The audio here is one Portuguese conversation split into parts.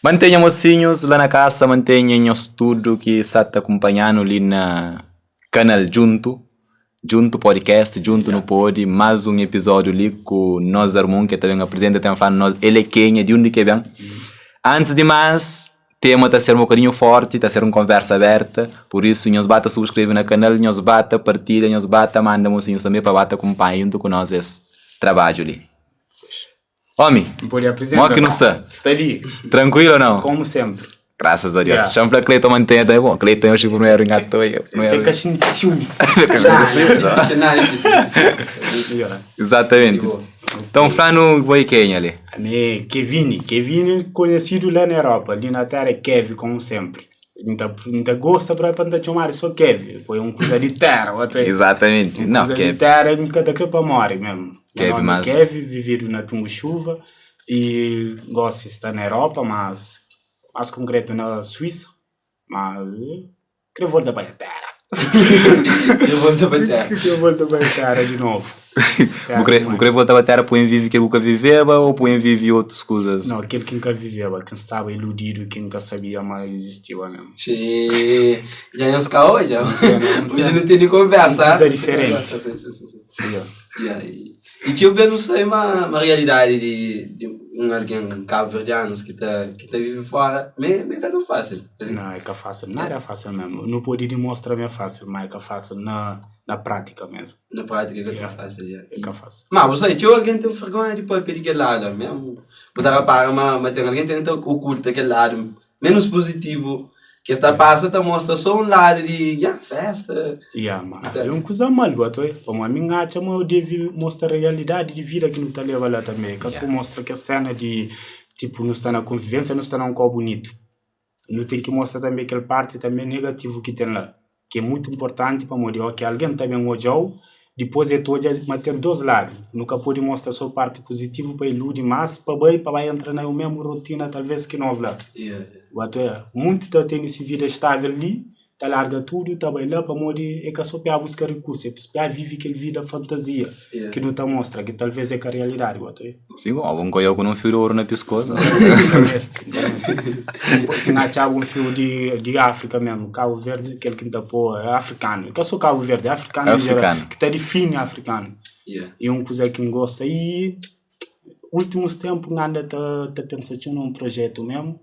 Mantenha mocinhos lá na casa, mantenha tudo que está te acompanhando ali na canal Junto Podcast, Junto no Pod, mais um episódio ali com nós, irmão, que também apresenta, também fala nós, ele é quem é, de onde que vem. Antes de mais, tema está a ser um bocadinho forte, está a ser uma conversa aberta, por isso, nós bata subscreve no canal, nós bata partilha, nós bata manda mocinhos também para bata acompanhando com nós esse trabalho ali. Homem, como que não está? Está ali. Tranquilo ou não? Como sempre. Graças a Deus. Chama para Cleiton manter, é bom. Cleiton eu chego no era engatou. Tem caixinha de ciúmes. Exatamente. Então, falando vai quem ali? Kevin conhecido lá na Europa, ali na terra é Kevin, como sempre. Ainda gosta para chamar só Kevin. Foi um coisa de terra. Exatamente. Não, Kevin. De terra, cada crepa morre mesmo. Kevin, vivido na Tunguchuva e gosta de estar na Europa, mas mais concreto na Suíça. Mas queria voltar para a terra. Queria voltar para a terra de novo. Queria voltar para a terra para viver que nunca viveva ou para viver outras coisas? Não, aquele que nunca viveva, que estava iludido, que nunca sabia, mas existiu mesmo. Já ia ficar hoje? Hoje não tem nem conversa. Coisa diferente. E tipo, eu não sei uma realidade de alguém cabo-verdiano que tá vivendo fora, mas é tão fácil. Não, é que é fácil. Nada é fácil mesmo. Não pode demonstrar é fácil, mas é que é fácil na prática mesmo. Na prática é que é fácil, é que é fácil. Mas você, tipo, alguém tem vergonha de pôr aquele lado mesmo? Botar a par, mas tem alguém que oculta aquele lado menos positivo. Que esta passa mostra só um lado de festa. Mas é uma coisa mal, para mim, eu devo mostrar a realidade de vida que não está levando lá também. Que só mostra que a cena de, tipo, não está na convivência, não está num corpo bonito. Não tem que mostrar também aquela parte também negativa que tem lá. Que é muito importante para mostrar que alguém também odiou. Depois é todo manter dois lados. Nunca pode mostrar só parte positiva para iludir, mas para entrar na mesma rotina, talvez que nós lá. Muito tá tendo essa vida estável ali, tá larga tudo, tá bem lá para morrer, é que só para buscar recursos, para viver aquela vida fantasia, que não tá mostra, que talvez é que a realidade. Sim, bom, algum coisa com um fio de ouro na pescoça. Se não achar um fio de África mesmo, Cabo Verde, aquele que tá pô, é africano, que só Cabo Verde, é africano. Que tá define africano. E um coisa que gosta. E últimos tempos, nada tá pensando num projeto mesmo.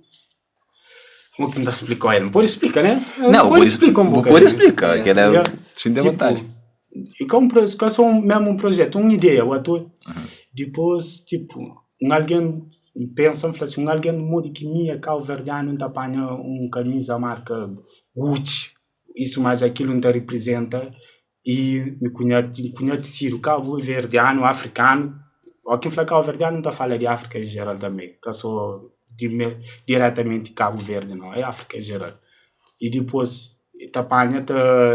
Como que não explicou ele? Pode explicar, né? Não, pode explicar um pouco. Pode explicar, que era sem vontade. E como é só mesmo um projeto, uma ideia, depois, tipo, alguém pensa, assim, alguém muda que minha calverdiano não apanha camisa marca Gucci, isso mais aquilo não representa, e me conhece o calverdiano, africano, ou quem fala calverdiano não está falando de África em geral também, que sou diretamente Cabo Verde, não, é África em geral. E depois, tapanha,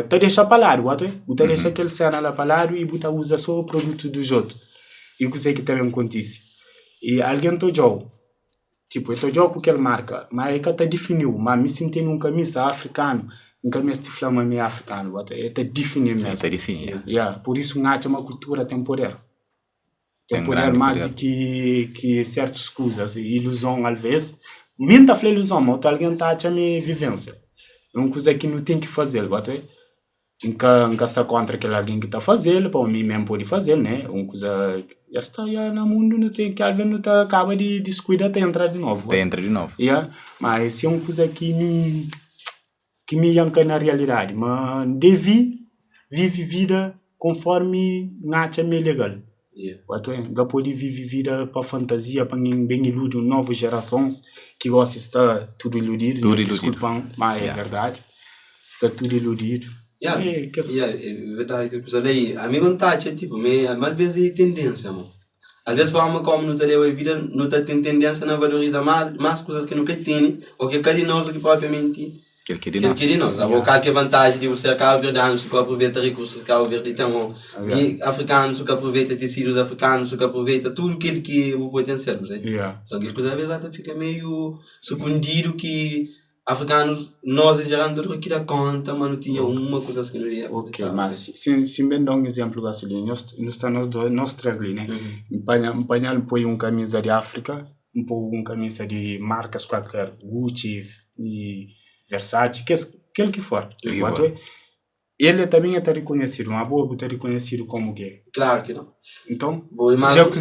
deixa para lá, deixa aquele cena lá para lá e usa só o produto dos outros. E o que também acontece. E alguém tojou, tipo, eu tojou com aquela marca, mas é que até definiu, mas me senti num camisa africano, um camisa de flama meio africano, até definir mesmo. Até definir. Por isso, é uma cultura temporária. Temporário mais que certas coisas, ilusão às vezes. Minta fala ilusão, mas alguém está a minha vivência. É uma coisa que não tem que fazer, nunca está contra aquele alguém que está fazendo, para mim mesmo pode fazer, né? Uma coisa já está no mundo, não tem que alguém não tá acaba de descuidar até entrar de novo. Mas é uma coisa que me yanca na realidade, mas devi viver vida conforme nacha me legal. Não pode viver vida para fantasia, para bem iludir novas gerações que gostam de estar tudo iludido. Desculpam, mas é verdade. Está tudo iludido. É verdade. A minha vontade é tipo, mas às vezes é tendência, mano. Às vezes vamos como não tem a vida, não tem tendência a valorizar mais coisas que nunca tem, ou que cada nós que propriamente que nós. Ou qualquer vantagem de você Cabo Verdeano, que aproveita recursos Cabo Verde, então, africanos que aproveita tecidos africanos, que aproveita tudo aquilo que é o potencial. Então, aquela coisa às vezes até fica meio escondido que africanos, nós em geral, não que dá conta, mas não tinha uma coisa que não ia. Mas se bem dar um exemplo, gasolina, nós três ali, né? Empanhar põe camisa de África, um pouco uma camisa de marcas qualquer, Gucci e Versace, aquele que for. Ele também está reconhecido, uma boa está reconhecido como gay. Claro que não. Então, já que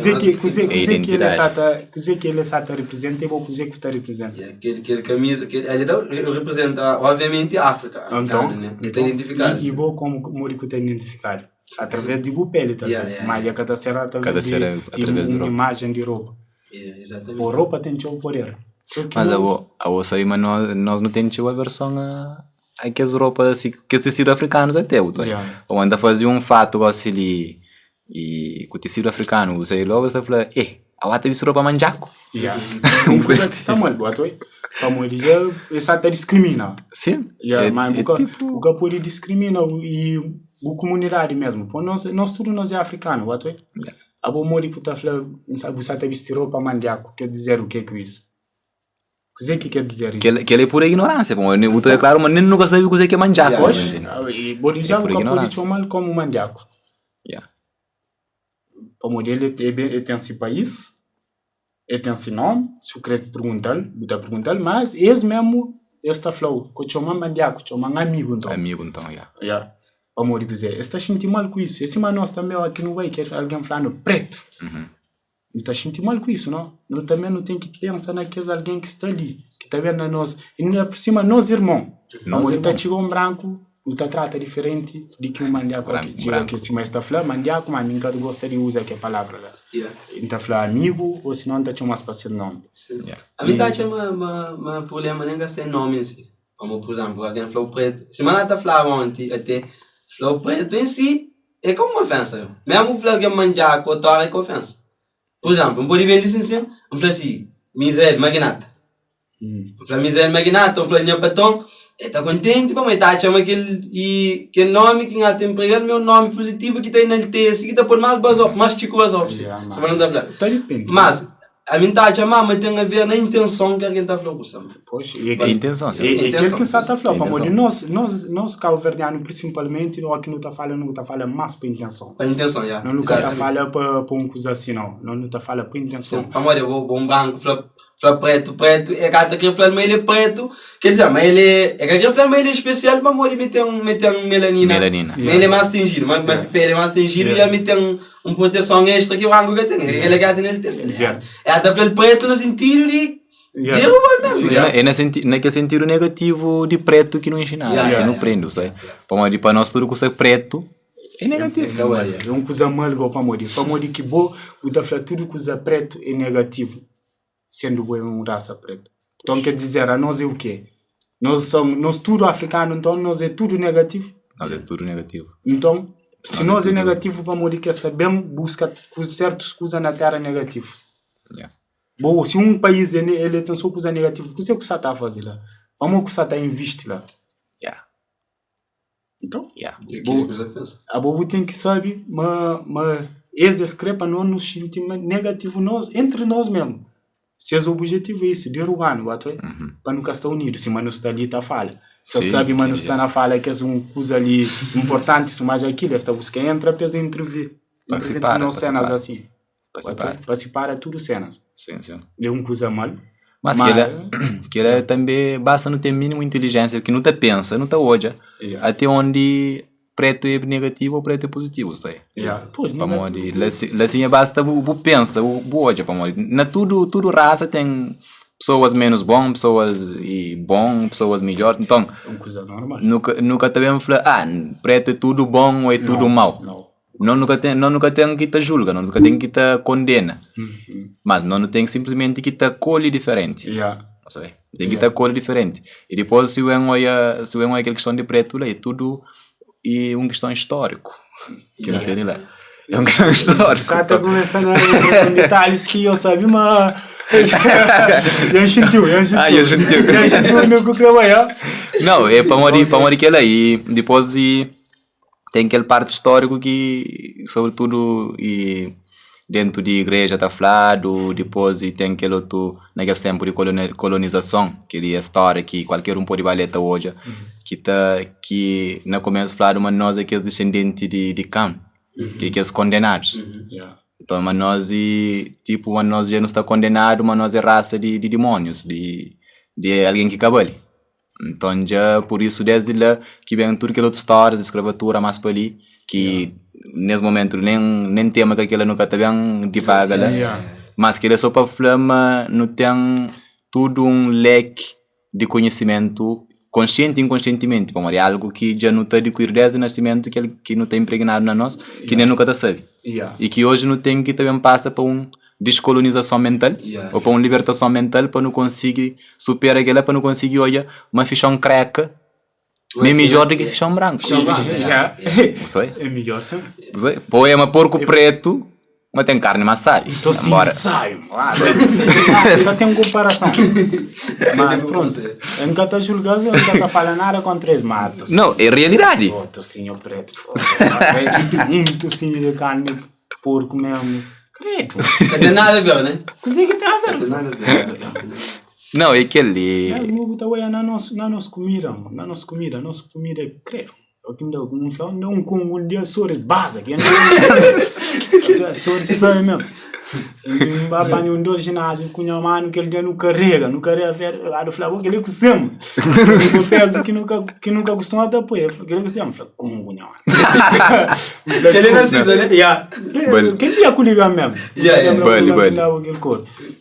ele está representa, eu vou dizer que está representa. Aquele camisa, ele representa, obviamente, a África. Então, ele está identificado. E vou como Morico está identificado. Através de pele, talvez. Mas a cada será através de uma imagem de roupa. Exatamente. A roupa tem o poder. Mas a ouça aí, mas nós não temos a versão aquelas roupas assim, que tecido africanos até o ou anda fazer um fato assim e com tecido africano você logo você fala a outra vez roupa manjaco um coisa que está mal para ele já essa tá discrimina sim mas o que pode discrimina e a comunidade mesmo por nós tudo nós é africano a bom mori puta fala você tá vestir roupa manjaco quer dizer o que é isso? O que quer dizer isso? Que ele é pura ignorância, bom, eu é claro, mas nem nunca sabe o que é manjaco. E Bodija pode chamar como manjaco. Como ele tem esse país, ele tem esse nome, se o crente perguntar, mas eles mesmo, esta flow, que chama manjaco, chama amigo então. Amigo então, Vamos dizer, está sentindo mal com isso. Esse mas nós também aqui não vai querer alguém falando preto. Não está sentindo mal com isso, não? Nós também não tem que pensar naqueles alguém que está ali, que está vendo nós. E ainda por cima, nós irmãos. Não está chegando um branco, não está trata diferente de que um mandiaco aqui. Chega aqui, se mais está falando mandiaco, mas ninguém gosta de usar aquela palavra lá. Está falando amigo, ou se não está chamando para ser nome. A mim está chamando problema, nem gastei nome em si. Como, por exemplo, alguém falou preto. Se não está falando ontem, até falou preto em si, é como uma ofensa. Mesmo falar que mandiaco, ou tal, é com ofensa. Por exemplo, um bem assim, assim, miséria, magnata. Miséria, magnata, minha patrão, está contente, mas está chamando aquele nome que não tem empregado, meu nome positivo que tem na LT, que está por mais basof, mais chico basof. Você vai não dar plano. Mas, a mim está a chamar, mas tem a ver na intenção que alguém está falando. Poxa, e a intenção, sim. E aquele que está falando, nós calverdianos, principalmente, aqui não está falando mais para intenção. Para intenção, não nunca está falando para uma coisa assim, não. Não está falando para intenção. Amor, eu vou um branco, fala preto, é que está aqui falando, mas ele é preto, quer dizer, mas ele é que aqui falando, mas ele é especial, mas ele mete um melanina. Mas ele é mais tingido, mas ele é mais tingido e ele mete uma proteção extra que o branco que tem. Ele é gato nele, está falando preto no sentido de é naquele sentido negativo de preto que não ensina, que não prende, sabe? Para nós tudo que é preto é negativo. É uma coisa mal igual para morrer. Para morrer que bom, tudo que é preto é negativo, sendo uma raça preta. Então quer dizer, a nós é o quê? Nós tudo africano, então nós é tudo negativo. Nós é tudo negativo. Então, se nós é negativo, para morrer que está bem, busca certas coisas na terra negativas. Bom, se um país ele tem só coisa negativa, o que você está a fazer lá? Vamos que você está a investir lá. Então, a bobo tem que saber, mas esse escrepa não nos sentimos negativo entre nós mesmos. Se o objetivo é isso, derrubar, para nunca estar unido, se mano está ali, está fala. Se sabe, mano está na fala, que é uma coisa ali importante, se mais aquilo, esta busca entra, pesa entrevir. Participar nas cenas assim. Participar a tudo cenas. Sim. É uma coisa mal. Mas que ele também basta não ter mínima inteligência, que não te pensa, não te olha, até onde preto é negativo ou preto é positivo, sabe? Assim basta pensa, olha, na tudo raça tem pessoas menos bom, pessoas melhores, então é uma coisa normal. Nunca também falar, preto é tudo bom ou é tudo mau. Nunca tem que te julga, nunca tem que te condena. Mas não tem simplesmente que te colhe diferente. Tem que te colhe diferente. E depois se vem aquela questão de preto, é tudo uma questão histórico. Que não tem lá. É uma questão histórica. O cara está começando a detalhes que eu sabia, mas eu sentiu. Não, é para morrer que ela aí depois tem aquele parte histórico que, sobretudo, e dentro da igreja está falado, depois tem aquele outro, naquele tempo de colonização, que é a história que qualquer um pode valer até hoje, que na começo falado, mas nós é que é descendente de Cam, que é os condenados. Então, mas nós, tipo, mas nós já não está condenado, mas nós é raça de demônios, de alguém que cabale. Então, já por isso, desde lá, que vem tudo aquelas outras histórias, escravatura, mais para ali, que nesse momento nem tema que aquilo nunca está bem divaga lá. Mas que ele só para flama, não tem tudo um leque de conhecimento consciente e inconscientemente, como é algo que já não está de cuidar desde o nascimento, que não está impregnado na nós, que nem nunca está sabe. E que hoje não tem que também passa para uma descolonização mental, ou para uma libertação mental, para não conseguir superar aquela, para não conseguir olhar uma fichão creca, nem melhor do que fichão branco. É melhor sim. Poema porco preto, mas tem carne maçã. Então sim, sai. Já tem comparação. Mas pronto, eu nunca estou julgando, eu nunca estou falando nada contra eles, matos. Não, é realidade. Tocinho preto. Tocinho de carne, porco mesmo. Credo. Não tem nada a ver, né? Cozinha que tem a ver. Não tem nada a ver. Não, é aquele... Na nossa comida, nossa comida é credo. Aqui não um dia sores básico, sores sai mesmo. Apanha dois ginásio com a mano que ele já não carrega ver a do flávio que ele costuma. Eu penso que nunca costuma até apoiar, que ele costuma falar com o mano. Que ele não precisa, né? Que ele ia comigo mesmo. Bale.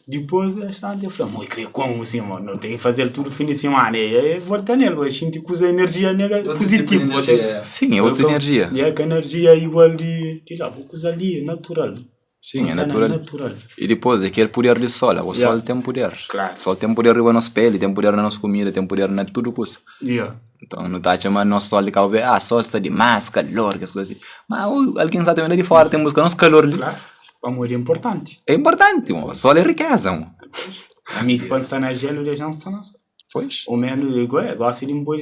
Depois está a falar, moi creio como assim, mano, não tem que fazer tudo fim de semana. E volta nele, a gente usa energia positiva. Sim, é outra energia. E a energia é igual de lá, vou usar ali, natural. Sim, é natural. E depois, aquele poder do sol. O sol tem poder. Claro. O sol tem poder na nossa pele, tem poder na nossa comida, tem poder na tudo coisa. Então, não está chamando nosso sol de cá, sol está de mais calor, que as coisas assim. Mas alguém está também de fora, tem buscar nosso calor ali. Claro, para morrer é importante. É importante, o sol é riqueza. A mim que pode estar na gelo, deixa não estar na sol. Pois. O menos, eu gosto de me pôr,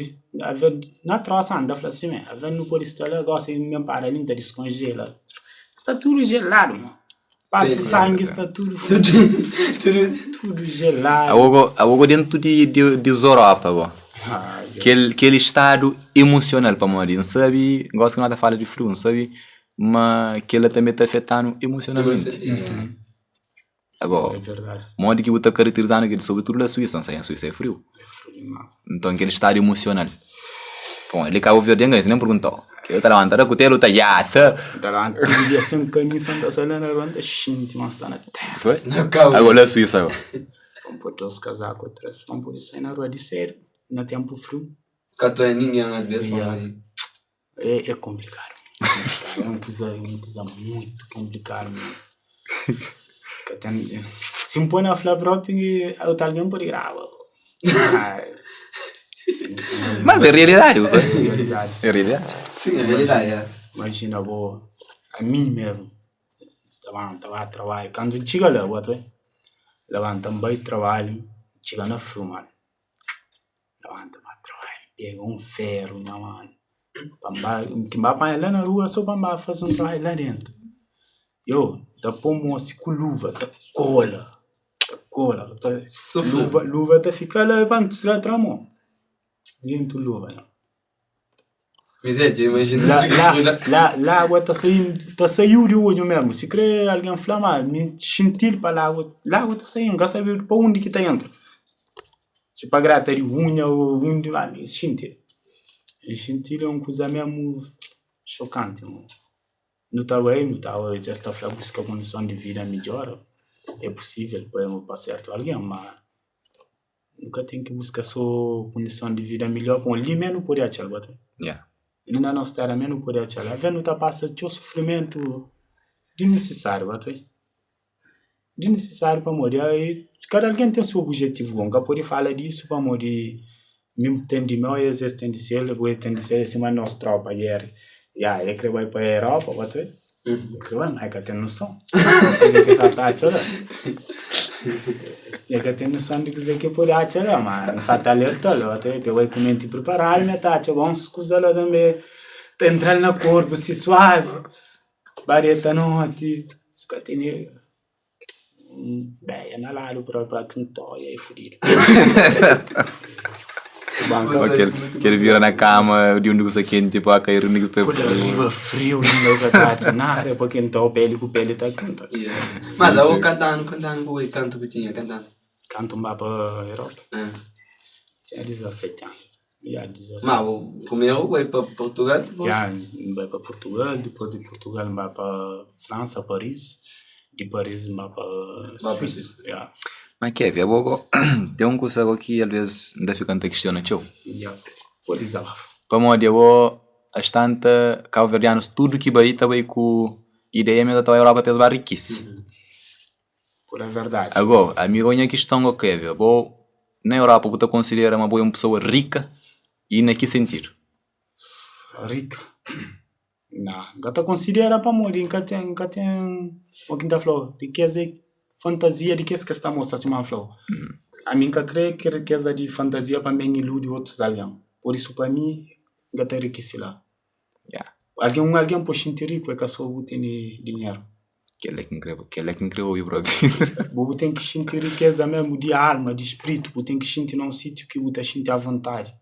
na troça, anda, fala assim, a ver no pôr estar, eu gosto de me parar ali, está descongelado. Está tudo gelado, mano. Parte de sangue está tudo gelado. Algo dentro de Europa, aquele estado emocional para morrer, não sabe? Gosto que nada fala de frio, não sabe? Mas que ele também está afetando emocionalmente. Agora, é verdade. O modo que você está caracterizando aquele, sobretudo na Suíça, não sei, a Suíça é frio. É frio demais. Então, aquele estado emocional. Bom, ele acabou de ver ninguém, nem perguntou. Eu estava levantando, eu tenho talhada. Estava levantando, eu sempre caminho, Santa Helena, levanta, xinte, mas está na terra. Agora é Suíça. Vamos pôr os casacos atrás, vamos poder sair na rua de sério, no tempo frio. Catoeninha, às vezes, é complicado. É uma coisa muito complicada. Se me põe na flávia, eu talvez não poderia gravar. Mas é realidade, usa. É realidade. Sim, é realidade. Imagina, a mim mesmo. Estava a trabalhar. Quando chega lá, levanta-me bem trabalho, chega na frio, mano. Levanta-me a trabalho, pega um ferro, mano. Que vai apanhar lá na rua só para fazer um trabalho lá dentro. Tá pondo assim com luva, tá cola. Luva tá ficando lá para tirar a mão. Dentro da luva, não. Miséria, imagina. Lá a água tá saindo de olho mesmo. Se quer alguém falar, me sentir para a água tá saindo, não sabe para onde que tá entrando. Se para grata de unha ou onde vai, sentir. Sentir é uma coisa mesmo chocante. Não estava já está falando que a condição de vida melhora. É possível, podemos passar certo alguém, mas nunca tem que buscar só condição de vida melhor. Com ali mesmo pode achar, ele na nossa terra mesmo pode achar. A não está passando o sofrimento desnecessário, desnecessário para morrer. Cada alguém tem seu objetivo, nunca pode falar disso para morrer. Mesmo tem de mim, às vezes tem de ser, depois tem de ser acima da nossa tropa. É que vai para a Europa, mas é que tem noção. É que tem noção de dizer que pode atirar, mas não está alertado. Até que vai comentar preparar, mas tá, vamos escusar lá também. Entrar no corpo, se suave. Bareta noite. Isso que tem. Bem, é na lado para que não toia, é fodido. Que ele vira na cama de um negócio quente, tipo, a cair um negócio frio, não é nada, porque então o pele está cantando. Mas eu cantando, o canto que tinha, cantando. Canto para a Europa. Tinha 17 anos. Mas o primeiro vai para Portugal depois? Vai para Portugal, depois de Portugal vai para França, Paris. De Paris vai para Suíça. Mas Kevin, tem um coisa aqui, às vezes, ainda fica te questiona, tio. Pode desabafar. Para modo, as tantas cabo-verdianos, tudo que vai também com ideia mesmo da Europa para riquíssimo. Por a verdade. Agora, a minha questão é Kevin, na Europa você considera uma boa pessoa rica e na que sentido? Rica? Não, gata considera para morrer, nunca tem o que está falando, riqueza fantasia de que esta moça se falou. A mim nunca creio que riqueza de fantasia para mim ilude outros alguém. Por isso para mim, gata riqueza lá. Alguém pode sentir rico é que só tem dinheiro. Que é que incrível o próprio. Você tem que sentir riqueza mesmo de alma, de espírito. Você tem que sentir num sítio que você sente à vontade.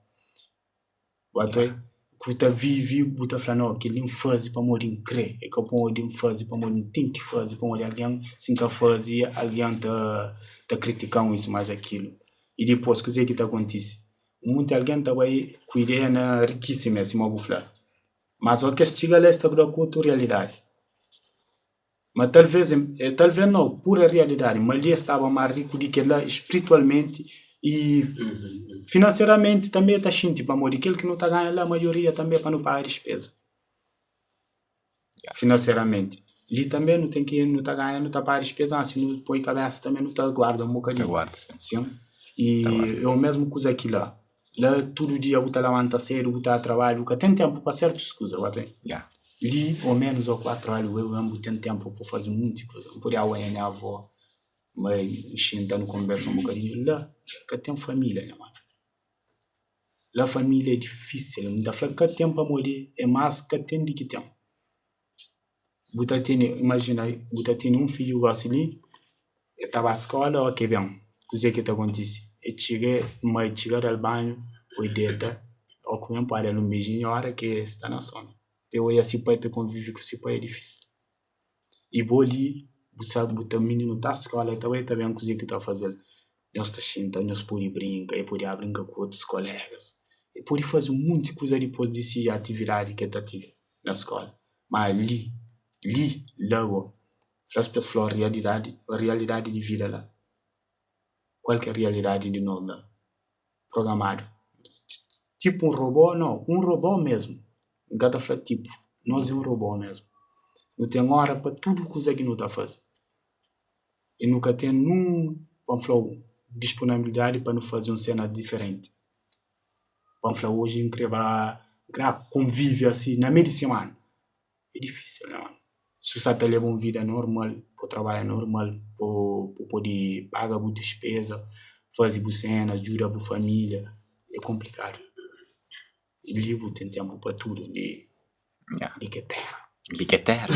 Você vive, você fala, não, que ele faz para morrer crer. É que eu pode fazer para morrer, tem que fazer para morrer. Alguém sem que fazer, alguém está criticando isso, mais aquilo. E depois, o que é que está acontecendo? Muito alguém está aí com ideia na riquíssima, assim, uma bufla. Mas o que chega lá está com outra realidade. Mas talvez não, pura realidade, mas ele estava mais rico do que lá espiritualmente e financeiramente também está sentindo para morrer. Aquele que não está ganhando lá, a maioria também para não pagar despesa. Financeiramente. Ele também não tem que não está ganhando, não está pagando despesa, assim, não põe cabeça, também não está guarda um bocadinho. Sim. E eu mesmo coisa aqui lá. Lá todo dia eu estou levantando cedo, eu estou a trabalho, eu tenho tempo para certas coisas, ali, ao menos, ou 4 anos, eu amo ter tempo para fazer muitas coisas. Por aí, a minha avó, mas sentando conversa um bocadinho. Lá, que tem família, né, mano? Lá, família é difícil. Ainda fala que tempo para morrer é mais que tem de que tem. Imagina, você tem um filho assim, estava à escola, ok, bem, o que está acontecendo? Eu cheguei ao banho, foi deita, ou comer para ele um beijinho, a hora que está na zona. Eu ia se pai para conviver com esse pai é difícil. E vou ali, o menino da escola, também o que está fazendo. Nós está sentando, nós podemos brincar, eu podia brincar com outros colegas. Eu podia fazer muita coisa depois dessa atividade que eu tive na escola. Mas logo, as pessoas falam a realidade de vida lá. Qualquer realidade de nós lá. Programado. Tipo um robô, não, um robô mesmo. Gata fala tipo, nós é um robô mesmo. Não tem hora para tudo coisa que não está fazendo. E nunca tem disponibilidade para não fazer uma cena diferente. Vamos falar hoje em que vai conviver assim na meia de semana. É difícil, né, mano? Se você está levando uma vida normal, para trabalhar normal, para poder pagar a despesa, fazer cena, ajudar a família, é complicado. E livro tem tempo para tudo, de que terra.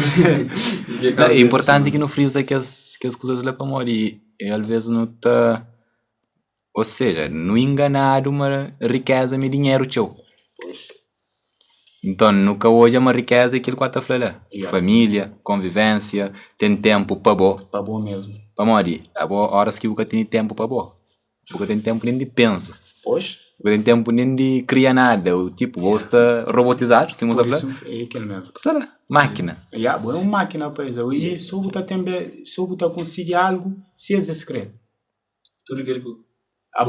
É importante que não frisa que as coisas lá para morrer. E às vezes não está... Ou seja, não enganar uma riqueza e dinheiro teu. Então, nunca hoje é uma riqueza aquilo que está falando. Família, convivência, tem tempo para bom. Para bom mesmo. Para morrer. Há horas que você tem tempo para bom. Você tem tempo nem de pensar. Pois. Você tem tempo nem de criar nada. O tipo, você está robotizado. Se você é aquele mesmo. Será? Máquina. É uma máquina, pois. E se você também, se você conseguir algo, se é secreto. Tudo que ele... A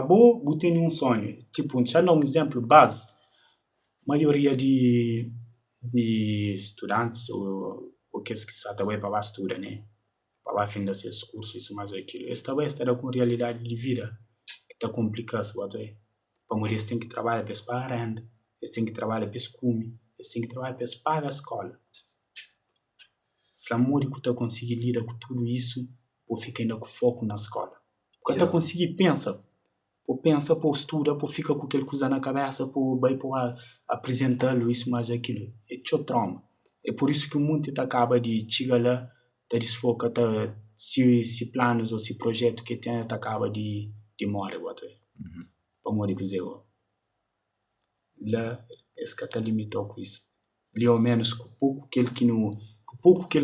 boa tem um sonho. Tipo, já dá um exemplo base. A maioria de estudantes ou que estão também para estudar, né? Para fim desses cursos, isso mais aquilo. Eles também estão com realidade de vida que está complicada, para morrer, eles têm que trabalhar para pagar renda, eles têm que trabalhar para comer, eles têm que trabalhar para pagar a escola. Flamor que está conseguindo lidar com tudo isso, ou fica ainda com foco na escola. Quando está conseguindo pensa, por estuda, por fica com aquele coisa na cabeça, por apresentá-lo, isso mais aquilo. É teu trauma. É por isso que o mundo acaba de chegar lá, desfoca, se planos ou se projeto que tem, acaba de morrer. amor que eu lá esse que tá limitado com isso ali ao menos com pouco que ele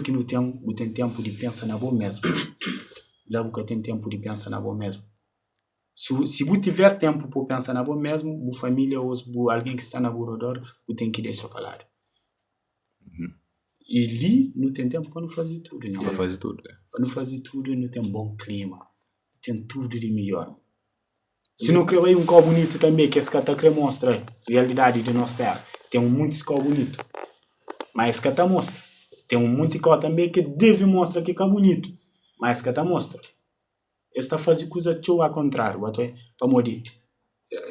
que não tem tempo de pensar na boa mesmo lá você tem tempo de pensar na boa mesmo se você tiver tempo para pensar na boa mesmo a família ou alguém que está na boa redor você tem que deixar falar e ali não tem tempo para não fazer tudo não para fazer tudo para não fazer tudo não tem bom clima tem tudo de melhor. Se não quer um carro bonito também, que esse cara está querendo mostrar a realidade de nossa terra. Tem muito carro bonito. Mas esse cara está mostra. Tem muito carro também que deve mostrar que é bonito. Mas esse cara está mostra. Esse está fazendo coisa ao contrário. Para morrer.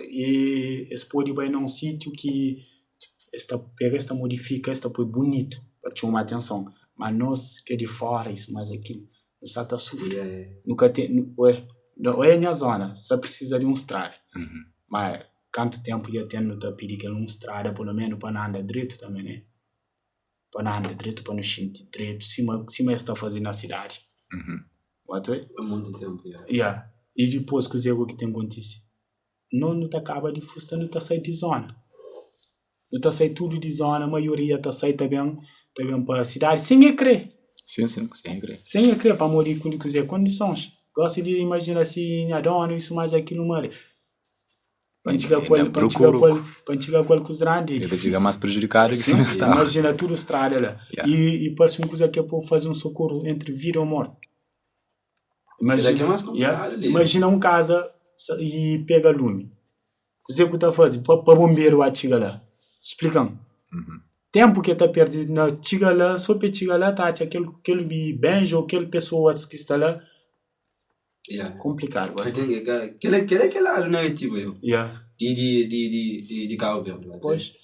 E esse pode ir num sítio que pega esta modifica, esta põe bonito. Para chamar atenção. Mas nós que é de fora, isso mais aquilo. Nós está sofrendo. Nunca tem... Não é a minha zona, só precisa de estrada. Mas quanto tempo já tem no tapiri que uma estrada, pelo menos para não andar direito também, né? Para não andar direito, para não sentir direito, cima está fazendo na cidade. É muito tempo, yeah. E depois que o que tem acontecido, não tá acaba de fusta, não tá saindo de zona. Não tá saindo tudo de zona, a maioria tá saindo também para a cidade, sem crer. Sim, sem crer. Sem crer, para morir com condições. Gosto de imaginar assim, adoro isso, mais aquilo, mano. Para chegar com os grandes. Ele chega mais prejudicado que se não está. Imagina tudo estrada lá. Yeah. E parece uma coisa que é para fazer um socorro entre vida ou morte. Imagina um casa e pega lume. O que você está fazendo? Para bombeiro a chegar lá. Explicando. Tempo que está perdido na chegar lá, só para chegar lá, tá aquele bem ou aquele pessoas que está lá. Complicado. Aquele lado negativo de Cabo Verde. Pois.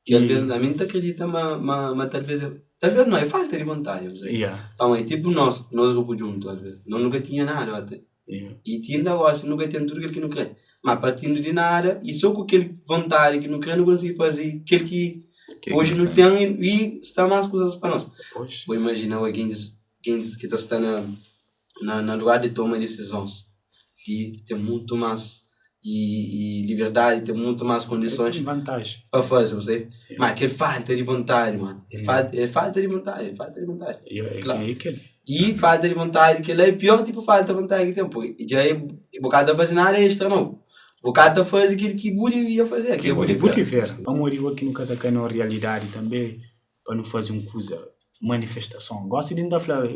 Que às vezes a mim acredita, mas talvez não é falta de vontade. Então, tipo nós grupo junto, às vezes. Nós nunca tinha nada até. E tinha negócio, nunca tem tudo aquilo que não quer. Mas partindo de nada, e só com aquele vontade que não quer, não consegue fazer aquele que hoje não tem e está mais coisas para nós. Vou imaginar alguém que está na lugar de tomar decisões, que tem muito mais e liberdade, tem muito mais condições para fazer, você. Mas que falta de vontade, mano. Falta de vontade. E falta de vontade, que é pior tipo falta de vontade que tem, porque já é bocado a fazer nada extra, não. Bocado a fazer aquilo que podia fazer. Que podia ver. Vamos morir aqui no cada na realidade também, para não fazer uma coisa. Manifestação. Gosto de ainda falar,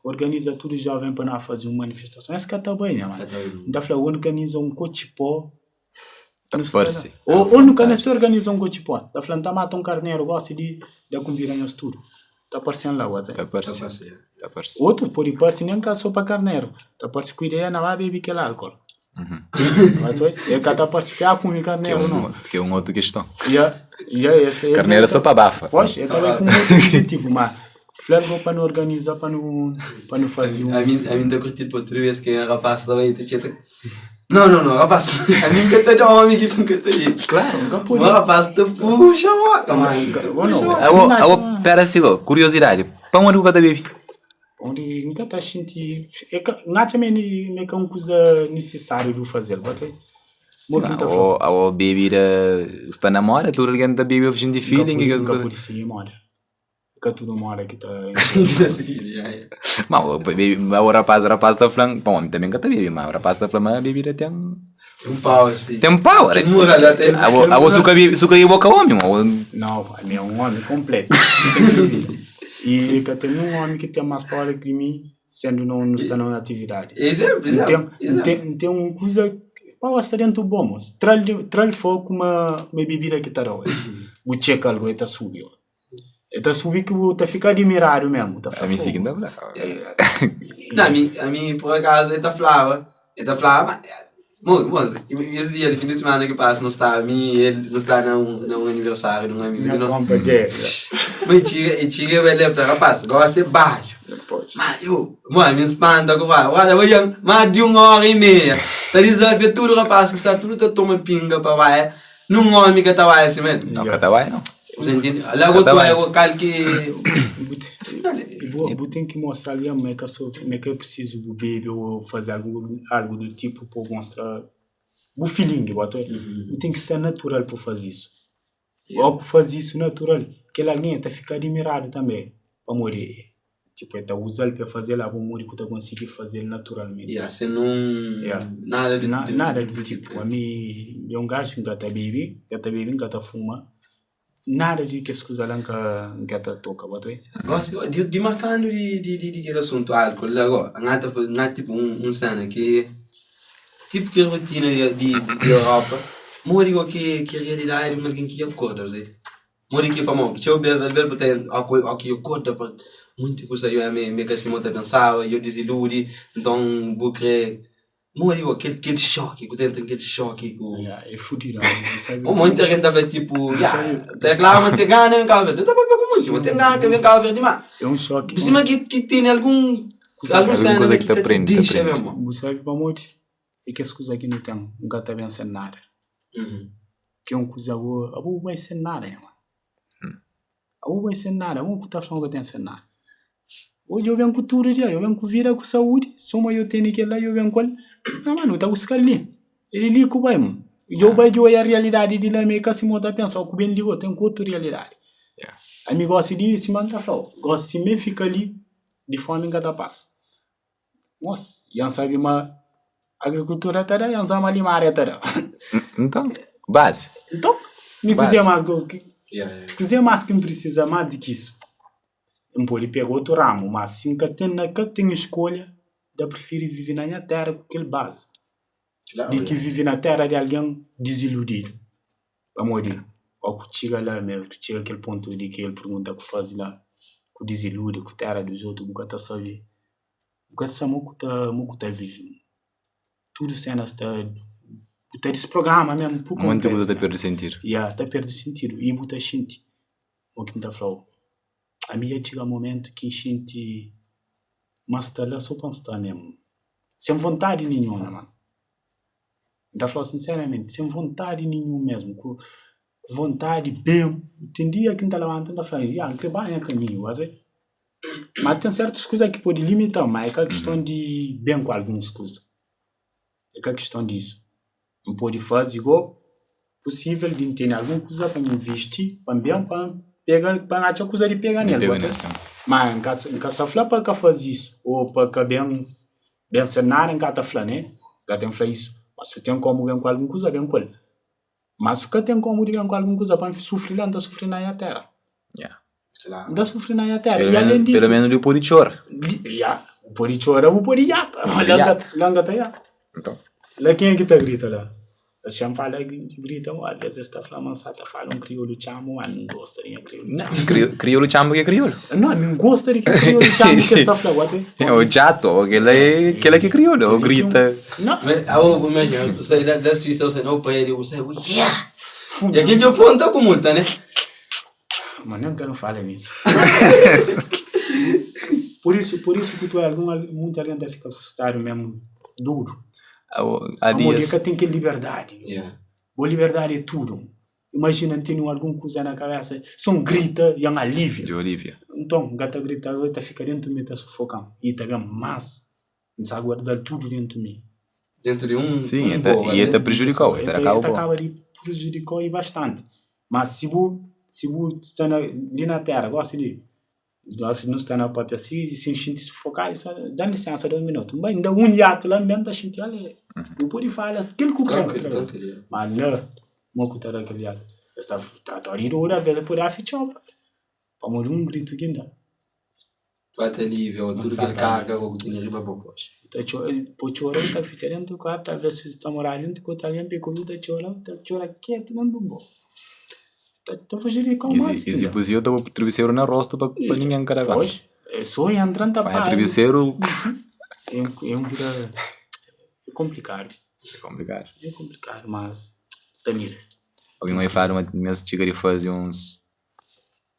organiza tudo jovem para não fazer uma manifestação. Esse cara está bem, né, mano? Ainda falar, organiza um cochipó. Ou nunca nesse organiza um cochipó. Está falando, tá matando um carneiro, gosta de convirar tudo. Está parecendo lá, Está parecendo. Outro, por ir parecer nem só para carneiro. Está parecendo que ideia não vai beber aquele álcool. É que está parecendo com carneiro, não. Que é uma outra questão. Carneiro só para bafa. Pois, é também com outro objetivo, mas Flávio para não organizar, para não fazer A mim está curtindo por outra vez que é rapaz também. Não, rapaz. A mim nunca está de homem que nunca está aí. Claro, nunca pode. Mas rapaz, tu puxa, mano. Pera assim, curiosidade. Para onde você está bebendo? Onde nunca está sentindo. Não também é uma coisa necessária de fazer, a bebida está na moda, tudo alguém está bebendo de feeling que nunca pode ser moda. Que tudo moda que está. Mas o rapaz está falando, bom, também que está bebendo, mas o rapaz está falando, a bebida tem power, sim. Tem power. A suca de boca homem, não, é um homem completo. E que tem um homem que tem mais power que mim, sendo não está na atividade. Exato. Tem uma coisa. Pau está dentro do bom, mas traz fogo uma bebida que está hoje. O checa algo está subiu. Está subiu que está ficar admirado mesmo. A mim sim não. A mim por acaso está flava, mas esse dia de fim de semana que passa não está a mim, ele não está num aniversário, num amigo de nós. Mas chega ele para rapaz, gosta de baixo. Mas me espanta agora. Olha, mais de 1h30. Está dizendo tudo, rapaz, que está tudo toma pinga para vai. Não homem que está vai assim, mesmo. Não, que está vai, não. Você entende? Logo tu é o cara que... Eu tenho que mostrar ali como é que eu preciso beber ou fazer algo do tipo para mostrar o feeling, tem que ser natural para fazer isso. Ou que faz isso natural, aquele alguém está ficar admirado também, para morrer. Tipo, está usando para fazer lá, para morrer, que está conseguir fazer naturalmente. Você não... Nada do tipo. A mim, é um gajo que está bebendo, que está fumando. Nada de que as coisas lá que está toca, Gosto de marcando de assunto álcool, agora, não tipo cena que tipo que rotina de Europa, mori que realidade de alguém que acorda, você mori que para mim, eu vejo ver porque aqui eu acorda para muita coisa eu me que se monta pensava, eu desilude, então vou criar mori aquele choque, que dentro aquele choque é fudido. Muita gente vai tipo, até claro, mas tem gana em Cabo Verde, eu tava com muito, tem gana que vem Cabo Verde, mas é um choque. Por cima que tem algum cena que te aprende, mesmo. Você sabe para muito e que as coisas aqui não tem, nunca está bem sem nada. Que é uma coisa boa, vai ser nada, mano. Vai ser nada, vamos putar falando que tem sem nada. Hoje eu venho com tudo, eu venho com vida, com saúde, soma eu tenho que lá, eu venho com ele. Não, mano, tá buscando ali. Ele liga com o bai, mano. Eu vai de a realidade de lá, meio que assim, monta pensar, que bem ligou, tem outra realidade. Aí me gosta de se mandar falar, gosta de me ficar ali, de forma em cada passo. Nossa, já sabe, mas agricultura tá já sabe ali, uma área tá. Então, base. Então, me cozinha mais que me precisa mais do que isso. Não pode pegar outro ramo, mas assim que tem escolha, eu prefiro viver na minha terra com aquele base. De que viver na terra de alguém desiludido. Para morrer. Ou que chega lá mesmo, que chega aquele ponto de que ele pergunta o que faz lá. Que desilude, que terra dos outros, que está só ver. Que está muito tá vivendo. Tudo cenas está desprograma mesmo. Muita coisa está perdendo sentido. Está perdendo sentido. E muita gente. O que está falando. A minha chega um momento que a gente mas está lá só para estar mesmo. Sem vontade nenhuma, mano. Então, falo sinceramente, sem vontade nenhuma mesmo. Com vontade bem. Tem dia que está levantando a falar, que vai caminho, mas tem certas coisas que pode limitar, mas é a questão de bem com algumas coisas. É a questão disso. Não pode fazer igual possível de ter alguma coisa para investir, para bem, para pegar, para achar coisa de pegar nele. Mas em casa falar para fazer isso, ou para bem cenar em casa falar, né? Já tem que falar isso. Mas se tem como bem com alguma coisa, bem com ele. Mas se tem como bem com alguma coisa para sofrer lá, não está sofrendo na terra. Não está sofrendo na terra. Pelo menos ele pode chorar. O pode chorar, o pode yata. Lá não está yata. Então. Lá quem é que está grita lá? A gente fala que grita, às vezes está falando, fala crioulo chamo, mas não gostaria de crioulo. Não, crioulo chamo que é crioulo. Não gostaria de crioulo chamo que está falando. É o chato, aquele que é crioulo, grita. Não. Imagina, você da Suíça, você não pode, você yeah! E aqui de fundo está com multa, né? Mas não quero falar nisso. Por isso que tu muita gente fica frustrado mesmo, duro. A mulher tem que liberdade. Boa liberdade é tudo. Imagina tendo alguma coisa na cabeça, só grita e é um alívio. De Olivia. Então, gata grita, está fica dentro de mim, está sufocando. E está bem, mas não sabe guardar tudo dentro de mim. Dentro de um. Sim, e está prejudicou. Acaba de prejudicar bastante. Mas se você está ali na terra, gosta de. Não está na própria assim, se a gente sufocar, isso dá licença 2 minutos. Mas ainda hiato lá dentro da gente, olha, não pode falar aquilo que o cara quer. Mas não cuidar daquele hiato. Está tratando outra vez por a ficha, para morrer grito que ainda. Vai ter alívio, tudo que ele carga, o que tem arriba para baixo. Pode chorar, está ficha dentro do quarto, talvez se está morando dentro, que está ali, está chorando quieto dentro do bom. Está prejudicando mais. E se possível, eu estou travesseiro na rosto para ninguém encarregar. Pois, é só entrando a pá. Travesseiro. É um vida. É complicado. É complicado, mas. Tamir. Alguém vai falar, mas chega de fazer uns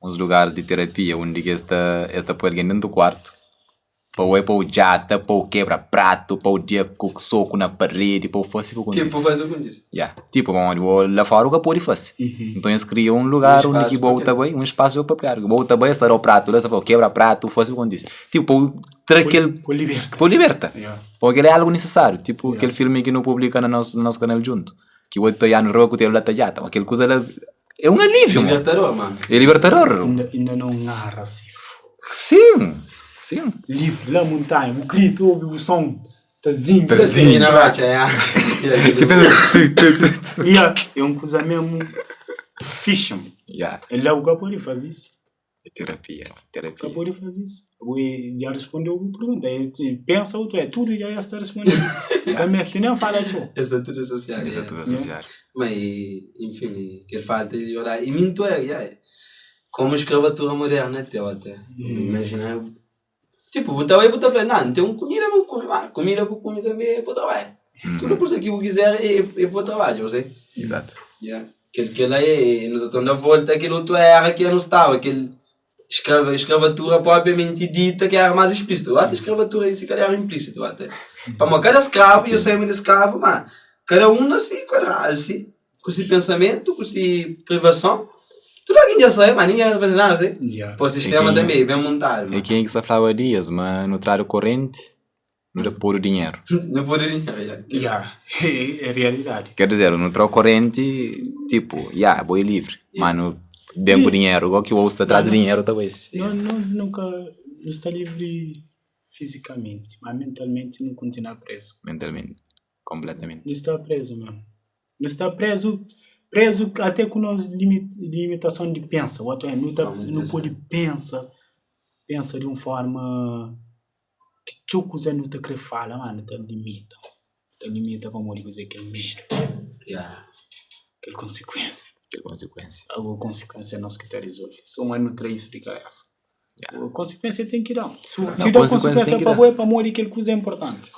lugares de terapia, onde esta pode alguém dentro do quarto, para o jata, para o quebra-prato, para o dia com soco na parede, para o fosse por Que por fazer com isso. Tipo, lá fora o que pode fazer. Então eles criam um lugar onde que volta bem, um espaço para pegar. Volta bem, estar ao prato, lá para o quebra-prato, fosse por isso. Tipo, por liberta. Porque ele é algo necessário. Tipo, aquele filme que não publica no nosso canal junto. Que o outro ano roba com o teu latajata. Aquela coisa é um alívio, mano. Libertador, mano. É libertador. Ainda não narra assim. Sim. Livre, lá montanha, o grito, ouve o som. Tazinho. Na baixa, é uma coisa mesmo fixe. Ele é o que pode fazer isso. É terapia. O que pode fazer isso. Já respondeu a pergunta. Pensa outro, tudo já está respondendo. A mestre nem fala disso. Está tudo associado. Mas, enfim, que falta de orar. E minto como escravatura moderna até. Imagina. Tipo, botar não, tem comida para comer, comida para comer também é para trabalho. Tudo coisa que eu quiser é para trabalho, você? Exato. Que lá é, nós estamos na volta, aquele outro era que não estava, aquele escravatura propriamente dita que era mais explícita. Eu acho que a escravatura se calhar era implícita, até. Para cada escravo, eu sei mais escravo, mas cada um assim, assim, com esse pensamento, com essa privação. Tudo alguém já sabe, mas ninguém vai fazer nada, né? O sistema também é bem montado. É quem que se falava dias, mas no trado corrente, não dá pôr o dinheiro. Não pôr o dinheiro, é realidade. Quer dizer, no trado corrente, tipo, boi livre, mas no bem com dinheiro, igual que o outro traz dinheiro, talvez. Nós nunca está livre fisicamente, mas mentalmente não continua preso. Mentalmente, completamente. Não está preso mesmo. Não está preso até com as limitações de pensa. O outro não pode pensar de uma forma que tu não te quer falar, mano, te limita. Te limita para morrer dizer aquele medo. Aquela consequência. A consequência é nós que está resolvido. Só mais no três de cabeça. A consequência tem que dar. Se dá consequência para morrer, aquela coisa é importante.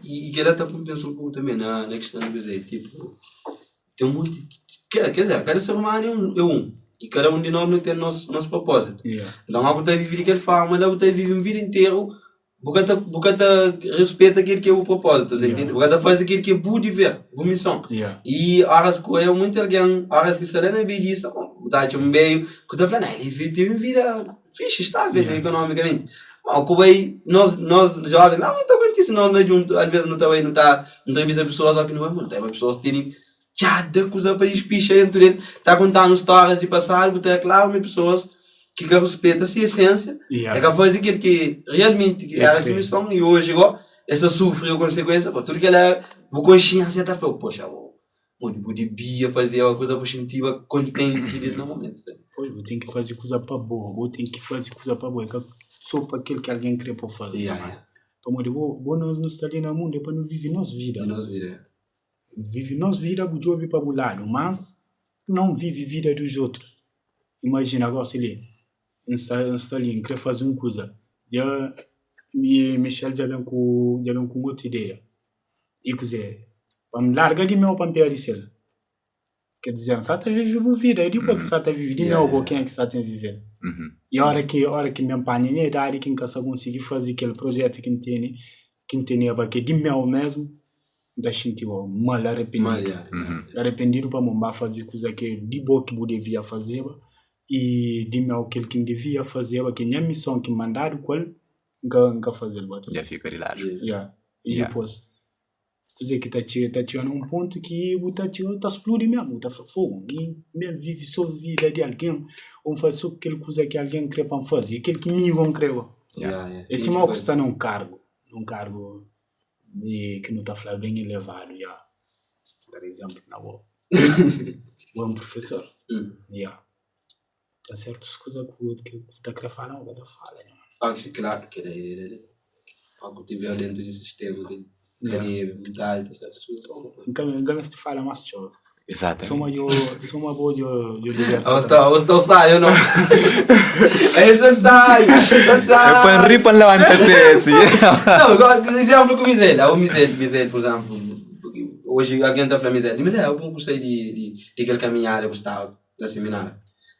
E que ela está pensando um pouco também na questão de dizer, tipo, tem um monte de... Quer dizer, cada ser humano é um. E cada um de nós não tem nosso propósito. Então, algo está a viver daquela forma, algo está a viver uma vida inteira, bocata respeita aquilo que é o propósito, entende? Bocata faz aquilo que é bom de ver, boa missão. E horas que é muito alguém, horas que se dá na vida disso, está um meio, que está falando, ele tem uma vida fixe, estável economicamente. Mas como aí, nós jovens, não está acontecendo, nós juntos, às vezes não está entrevista pessoas, que não é pessoas que terem da coisa para espichar dentro dele, está contando histórias de passar, botar claro, uma pessoas que respeitam essa essência, é que faz aquilo que realmente que era a missão, e hoje, igual, essa sofreu consequência, tudo que ela é, a consciência está falando, poxa, vou de bia fazer uma coisa positiva, contente, que diz no momento. Pois, vou ter que fazer coisa para boa, só para aquilo que alguém quer para fazer. Para morrer, nós não estamos ali no mundo, é para não viver nossa vida. Vive nossa vida, o jogo para o lado, mas não vive a vida dos outros. Imagina agora se ele está ali, quer fazer uma coisa, Michel já vem com outra ideia. E dizer, para me largar de meu para me pegar. Quer dizer, você está vivendo a vida, eu digo que você está vivendo, não é quem é que você está vivendo. E a hora que me empanha, é dar que você conseguir fazer aquele projeto que tem porque de meu mesmo, da gente mal arrependido. Arrependido para não fazer coisa que de boa que eu devia fazer e de meu aquilo que devia fazer, que minha missão que mandaram qual nunca fazer. Já fica de lado. E depois coisa que tá chegando um ponto que tá explodindo mesmo, tá fogo, e mesmo vive só a vida de alguém, ou faz só aquela coisa que alguém quer para fazer, aquele que me vão crer. Esse mal que está num cargo que não está falando bem elevado, por exemplo, na boa. Um professor. Tá certas coisas que está querendo falar, não vai falar. Claro, que é algo que tiver dentro do sistema, queria mudar, essas coisas. Então, se fala mais show. Exato. Sou uma boa de Você sai, eu não. Você sai. Eu ponho ripa lá na TPS. Não, exemplo com o Mizel, por exemplo. Hoje alguém está falando Mizel é um curso de aquele caminhar, eu gostava, da seminário.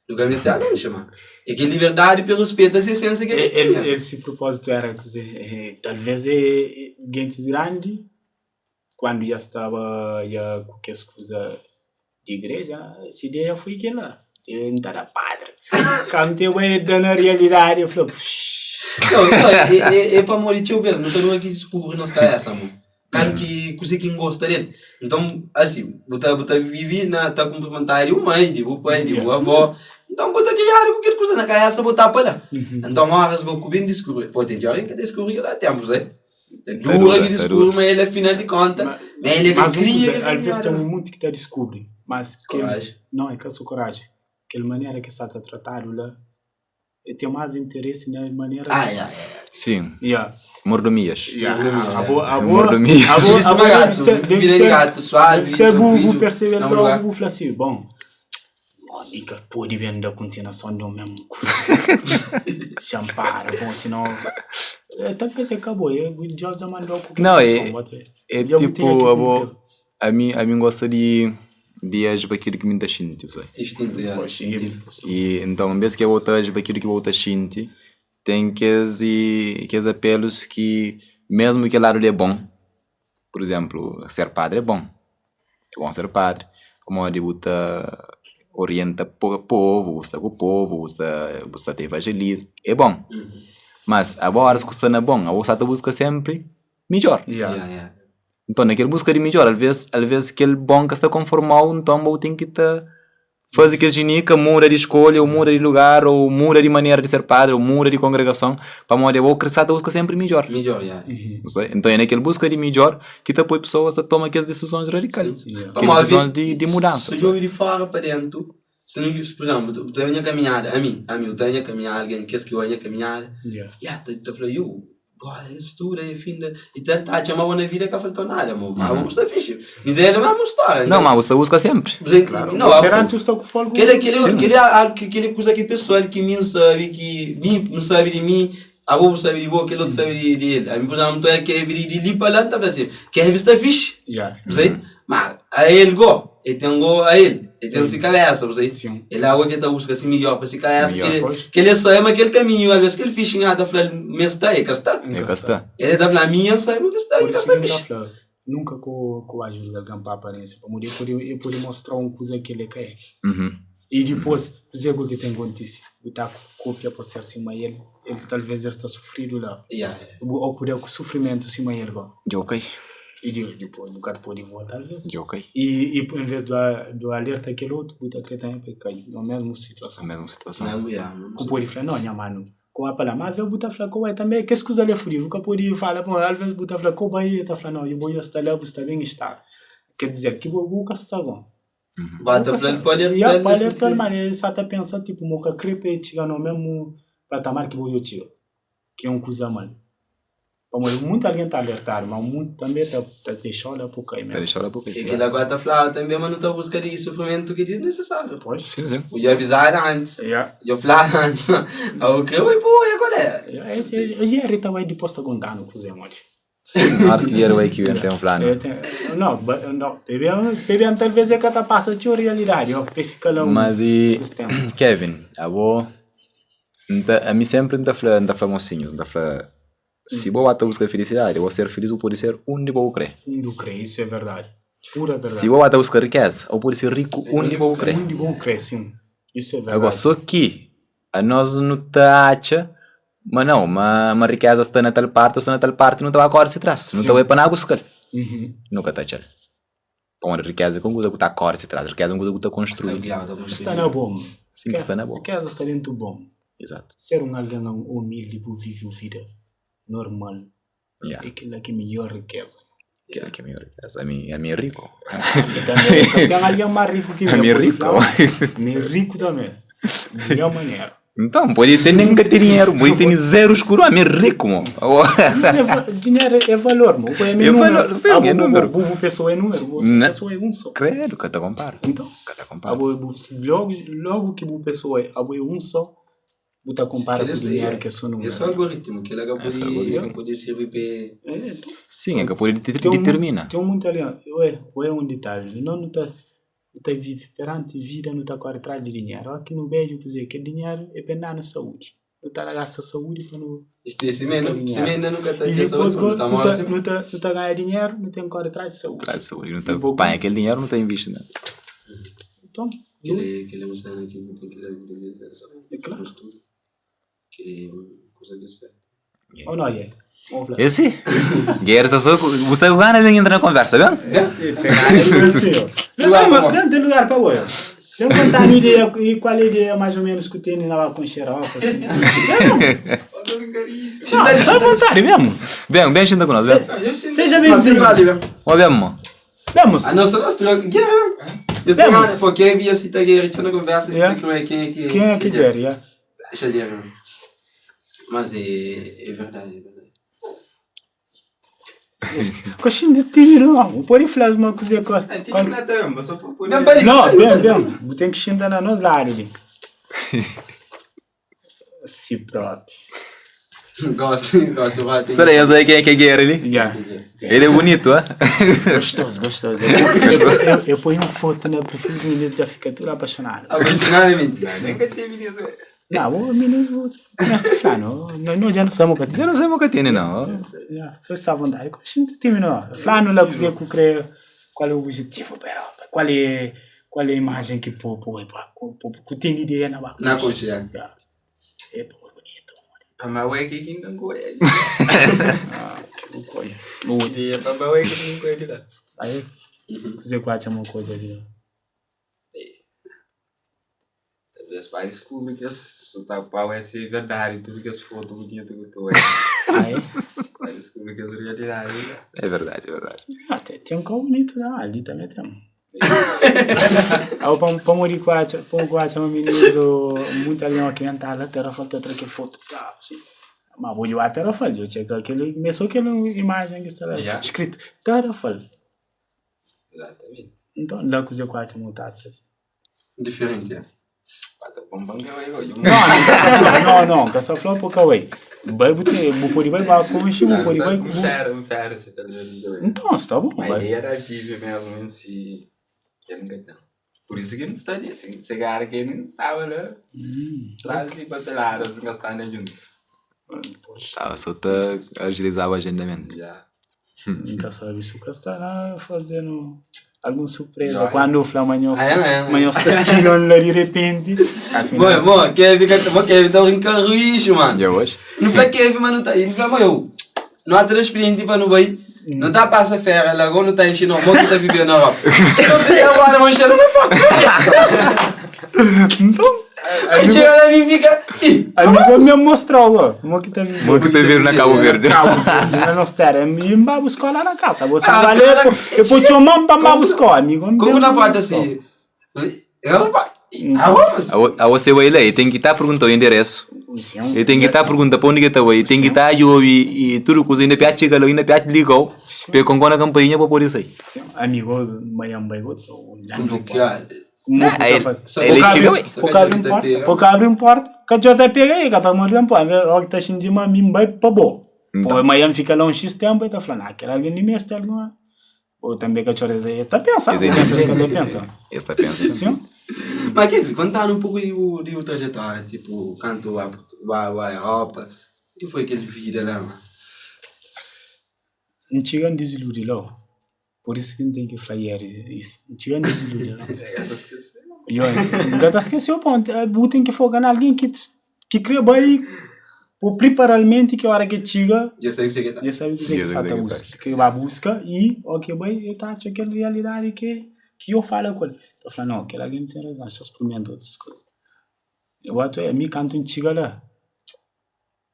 No caminho está longe, mano. É que liberdade pelo respeito da essência que ele tinha. Esse propósito era, quer dizer, talvez gente grande, quando já estava com que coisa de igreja, essa ideia foi que lá. Eu não era padre. Quando eu ia dando a realidade, eu falei, não, é para morrer tio mesmo, não estou aqui descobrir nas cabeças, amor. Cara que coisa que gosta dele. Então, assim, botar vive na tá complementar o mãe, o pai, o avó. Então, botar aquele área com aquela coisa na cabeça, botar para lá. Então, horas vou bem descobrir. Pode ter gente que descobrir lá tempos, né? Dura que descobre, mas ele afinal de contas, mas ele é cria. Às vezes tem muito que te descobre, mas coragem. Não é que eu sou coragem. Aquela maneira que está a tratar lá, tem mais interesse na maneira. Sim. Yeah. Mordomias. Mordomias. Gato suave. Você vou perceber logo, vou falar assim, bom, Mônica pode vender a continuação do mesmo coisa. Champara, bom, senão talvez acabou, já mandou não, é tipo, a mim gosta de agir para aquilo que me dá xinte, sabe? E então, em vez que eu vou agir para aquilo que eu vou xinte, tem que apelos que, mesmo que lado é bom, por exemplo, ser padre é bom ser padre, como ele orienta o povo, está com o povo, está te evangeliza, é bom. Mas agora, se você não é bom, a você busca sempre melhor. Então, naquele busca de melhor, às vezes aquele bom que está conformado, então eu tenho que fazer que a genica muda de escolha, ou muda de lugar, ou muda de maneira de ser padre, ou muda de congregação, para morrer, ou crescer, busca sempre melhor. Então, é naquele busca de melhor que depois pessoas tomam aquelas decisões radicais, aquelas decisões de mudança. Se eu de fora para dentro, se não, por exemplo, eu tenho a caminhada, a mim, eu tenho a caminhada, alguém quer que eu venha a caminhada, eu falei, agora isso tudo é fim de... E tá chamando na vida que faltou nada, amor. Mas você é fixe. Mas é a mesma história. Não, mas você busca sempre. Claro. Não, perante eu estou com folga. Aquele coisa que pessoal que me sabe, que não sabe de mim, a boa sabe de boa, aquele outro sabe de ele. A mim, por exemplo, é que é vir de ali para lá, tá assim. Que é vista fixe. Mas a ele go, ele tem go a ele. Ele tem essa cabeça, você? Ele é algo que está buscando assim melhor para essa cabeça, que ele só é aquele caminho, às vezes que ele fixe em nada, fala, mas está aí, cá está. Ele está falando, minha sai, mas está aí, cá está fixe. Nunca com a ajuda de alguém para a aparência, para eu poder mostrar uma coisa que ele quer. E depois, o Zego que tem notícia, botar cópia para ser assim, mas ele talvez está sofrido lá. Ou por o sofrimento assim, mas ele vai. Ok. E depois nunca pode voltar às vezes. E em vez do alerta aquele outro, puta que tem para cair na mesma situação. Que pode falar, não, minha mano, com a palavra, mas eu botar falar com ele também, que coisa ele é frio, nunca pode falar, bom, às vezes botar falar com ele, tá falando, não, eu vou estar lá, você está bem está. Quer dizer, que eu vou estar bom. Bata falando para alertar, mas ele só está pensando, tipo, moca crepe, chega no mesmo patamar que eu tiro, que é um coisa mal. Muito alguém está alertado, mas muito também está deixando a pouco aí mesmo. E que agora está falando também, mas não está buscando o sofrimento que é desnecessário. Pois. Sim. Eu avisar antes. Eu falar antes. O que eu vou agora? Esse Rita vai depois estar contando com os emoji. Sim, acho que era o que eu tenho plano. Não, bebê talvez é que está passando de realidade, ó, fica lá. Mas e Kevin, a mim sempre não está mocinhos, não está. Se eu até buscar felicidade, eu vou ser feliz, eu posso ser onde eu crer. Isso é verdade. Pura verdade. Se eu até buscar riqueza, eu posso ser rico onde eu crer. Onde eu crer, sim. Isso é verdade. Agora, só que a nós não está acha, mas não, uma riqueza está na tal parte, não está agora se traz. Não está para nada buscar. Nunca está achando. Para riqueza, com coisa que está agora se traz. Riqueza é uma coisa que está construída. Está na bom. Sim, está na bom. Riqueza está dentro do bom. Exato. Ser alguém humilde por viver a vida normal. É aquilo que é melhor riqueza. Aquilo que é melhor riqueza. A mim é rico. Tem alguém mais rico que eu. A mim é rico. Me rico também. De melhor maneira. Então, pode ter nem ter dinheiro, pode ter zero escuro, a mim é rico, mano. Dinheiro é valor, mano. É valor, sim, é número. A pessoa é número, a pessoa é um só. Credo, que te comparo. Então, logo que a pessoa é um só, você compara com o dinheiro que é só número. Esse é o algoritmo, que ele pode servir para... Sim, é que pode determinar. Tem muito ali, é um detalhe, não está... Está vive perante vida, não está correndo atrás de dinheiro. Aqui no beijo, quer dizer, que dinheiro é para na saúde. Não está a gastar saúde para não... Se ainda nunca está E aqui a depois, saúde, não está a ganhar dinheiro, não tem que correr atrás de saúde. Atrás de saúde. Não tá, pá, aquele dinheiro não tem visto, né? Então... Aquele é um cena aqui, não tem que dar É claro. Que coisa que é certa. Ou não é? Esse? Guerra, você vai bem entrar na conversa, viu? Tem lugar para hoje. Tem que contar uma ideia e qual é a ideia mais ou menos que tem na concheroca, assim. Não, só vontade mesmo. Bem, senta com nós, viu? Seja bem-vindo. Ó, vamos. Vamos. A nossa troca, porque havia cita guerra, tinha uma conversa, quem é que gera, deixa eu dizer. Mas é verdade, Coxinha de tiro, não. Por aí faz uma coisa agora. Não, bem. Tem que xingar na nós lá, ali. Se próprio. Gosto. Será essa aí quem é que é guerra ali? Já. Ele é bonito, ó. Gostoso. Eu ponho uma foto no perfil do menino, já fica tudo apaixonado. Apaixonado é mentira. Nunca teve menino. Não, o menino começa a falar, não já não sabemos o que tem. Eu não sei o que tem, não. Foi só vontade. A gente tem, não. Falar no lá, que creio, qual é o objetivo, qual é a imagem que que tem ideia na vaca. Na coxa. É bonito. Pamawe que não conhece. Que coisa. Dia pamawe que não conhece lá. Aí, você quase uma coisa ali. Talvez para descobrir que o pau é ser verdade, tudo que as fotos bonitas que eu estou Aí, para descobrir que as realidades. É verdade. até tem um carro bonito lá, ali também tem. Para morir quase uma menina muito ali uma cliente lá, terá falta outra que foto tá assim. Mas vou jogar terá falta, eu cheguei aquele começou aquela imagem que está lá escrito terá falta. Exatamente. Então lá que eu quase montado. Diferente, é. Não, que só falou pouco aí. Vai botar, vai com o não fera, se tá vendo. Então, está bom. Mas era vive mesmo em si, que ele nunca tem. Por isso que não está disso, esse cara que não estava lá, traz de papeladas, não está nem junto. Estava só agilizar o agendamento. Já. Nunca sabe se o cara está lá fazendo alguma surpresa. Quando o Flamengo está chegando lá de repente. Bom, Kevin está um carruícho, mano. E hoje? Não foi Kevin, mas não está. Ele falou, eu. Não há transparente para no bem. Não está a passar ferro, ela agora não está enchendo, não está vivendo na Europa. Não tem agora, mas cheira na faca. Então, aí chega lá e fica. Amigo me mostrou agora. Como que está vivendo? Como que está vivendo na Cabo Verde? Não está, me buscar lá na casa. Você vai ler, depois te chamam para buscar, amigo. Como na porta assim? A você vai lá e tem que estar perguntando o endereço. E tem que estar perguntando para onde que está aí. Tem que estar e tudo que ainda piace chega lá, ainda piace ligou. Para com a campainha para poder sair. Amigo, amanhã vai outro. Porque abre porta, que já está pegando, que está morrendo, o que está sentindo uma mimba para bom. Porque amanhã fica lá X tempo e está falando, aquele alguém nem mexe alguma. Ou também que a senhora está pensando. Está pensando. Sim. Mas Kevin, contar um pouco de trajetória, tipo, quando vai à Europa, o que foi aquele vida lá, mano? Não chega a desiludir lá. Por isso que não tem que falar isso. Não chega a desiludir lá. Já está esquecendo o ponto. Tem que focar em alguém que cria bem, preparalmente que a hora que chega, Já sabe o que você quer. já sabe o que está a busca. Que vai buscar e o que vai estar aquela realidade que eu falo com ele. Estou falando, não, aquele alguém tem razão, só experimenta outras coisas. Eu acho que me canto em chega lá.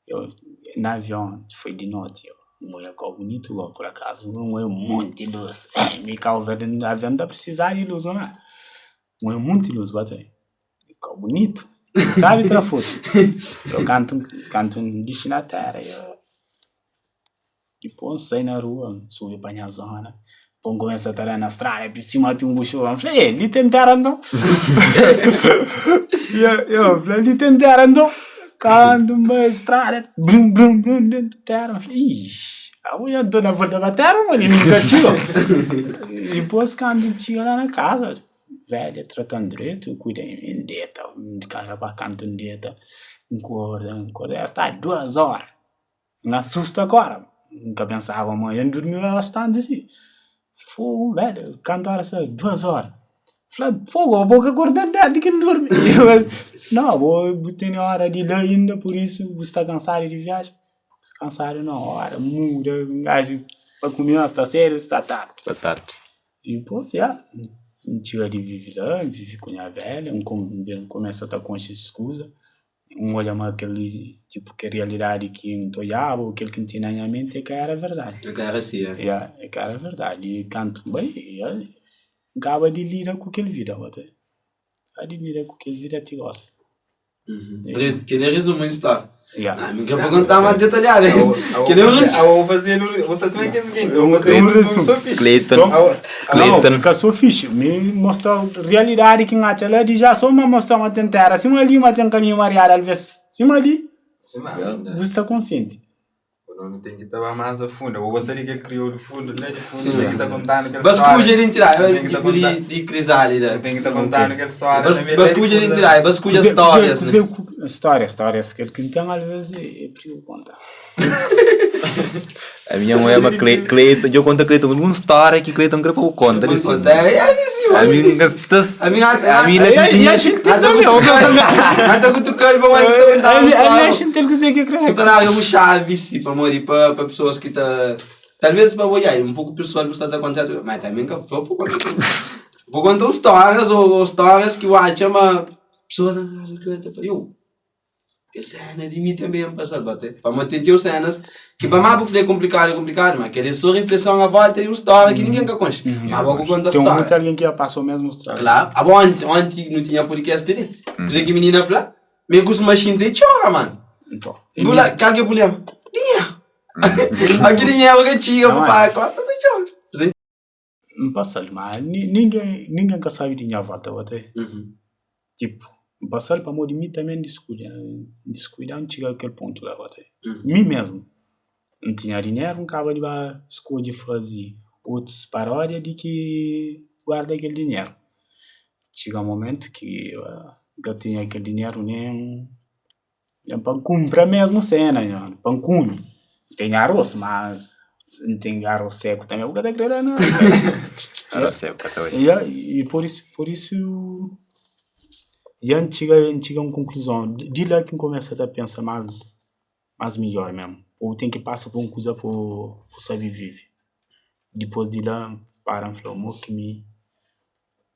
Eu, na avião, foi de noite, mulher ficou bonito, por acaso, um monte de luz. Me Cabo Verde, no avião não precisa de luz, não é? Um monte de luz, bota aí. Ficou bonito. Sabe tirar foto? Eu canto um destinatário. Depois saio na rua, subi para a zona. Pongo essa estar na estrada, por cima de bucho. Eu falei, ele tentaram não? Eu falei, ele tentaram não? Canto uma estrada, brum, dentro da terra. Eu falei, ixi, eu dou na volta da terra, mas ele nunca tirou. Depois, quando chega lá na casa, velha, tratando direito, cuida em dieta, de cara para canto em dieta, acorda, está 2 horas. Não assusta agora. Nunca pensava, amanhã dormiu bastante assim. Fogo, velho, canto horas, 2 horas. Falei, fogo, a boca acordada de que não dorme. Não, vou ter hora de ir ainda, por isso você está cansado de viagem. Cansado na hora, muda, gajo, para comer, está sério, está tarde. Está tarde. E depois, um tio ali vive lá, vive com a velha, começa a estar com essa escusa. Olha mais aquele tipo que realidade que não olhava, aquele que tinha na mente, é que era verdade. É que era assim, é que era verdade. E canto bem, acaba de lidar com aquele vida, até. Acaba de lidar com aquele vida, te gosta. Queria resumir isso, tá? Nunca vou contar mais detalhado, hein? Queria vou fazer vocês não é que é o seguinte, eu vou fazer um sou fixe. Cleiton, que sou fixe, me mostrou a realidade que acha lá, de já só uma mostrou uma tentera, se uma ali, uma tem caminho mariado, às vezes, se uma ali, você está consciente. Não tem que estar mais a fundo. Eu gostaria que ele criou do fundo, né? Tem que estar contando aquela história. Mas cuide ele entrar, de crisali, né? Tem que estar contando aquela história. Mas cuide ele entrar, mas cuide as histórias, né? Histórias que ele então às vezes é preciso contar. A minha mãe é uma Cleiton, eu conto a Cleiton uma história que Cleiton quer para o conta. A minha até que tu queres vão mais contar uma história. Eu tá eu chave para morrer para pessoas que tá talvez para olhar um pouco pessoal você está acontecendo, mas também que vou contar histórias ou histórias que eu acho uma pessoa eu cena de mim também para salvar para manter as cenas que para mais é complicado, mas aquela sua reflexão à volta e uma história que ninguém quer conhecer. Mas vou contar história. Tem muito alguém que já passou mesmo história. Claro, ontem não tinha podcast dele. Coisa que menina falou, me gusta machine de chora, mano. Então. Qual que é o problema? Dinheiro. Aqui dinheiro que tinha para pagar conta do chora. Não passa, mas ninguém quer saber de minha volta, até. Tipo, passar para morrer mim também descuidar não chega àquele ponto lá até. Mim mesmo não tinha dinheiro, não acaba de escolher fazer outras paródias de que guarda aquele dinheiro. Chega um momento que eu tinha aquele dinheiro nem para comprar mesmo cena, para comer. Tem arroz, mas não tem arroz seco também, eu vou dar credo não. Arroz seco até hoje. E por isso e a gente chega a uma conclusão. De lá que começa a pensar mais melhor mesmo. Ou tem que passar por uma coisa para saber viver. Depois de lá, param e falam, que me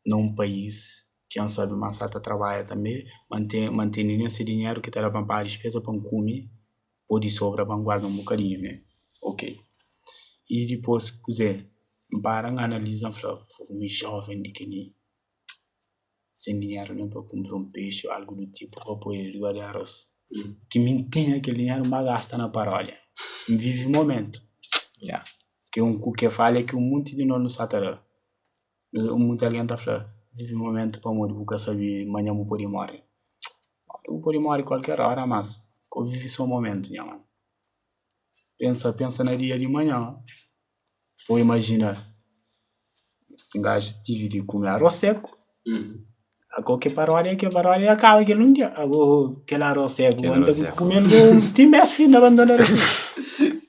num país que não sabe mais a trabalhar também, mantém esse dinheiro que está para pagar a despesa para comer, pode sobrar para guardar um bocadinho, né? Ok. E depois, quiser, param, analisam e falam, me jovem de que nem sem dinheiro nem para comprar um peixe ou algo do tipo para poder guardar arroz. Que me tem aquele dinheiro mas gasta na paródia. Vive o momento. Que que fala é que um monte de nós não sabe. Um monte de alguém está falando, vive o momento para morrer, porque sabe amanhã eu vou morrer. Eu vou morrer qualquer hora, mas eu vive só o momento, minha mãe. Pensa na dia de manhã. Ou imagina, um gajo tive de comer arroz seco. Agora que paródia acaba aquele um dia. Agora aquele arroz seco, anda comendo tem mais filho abandonar assim.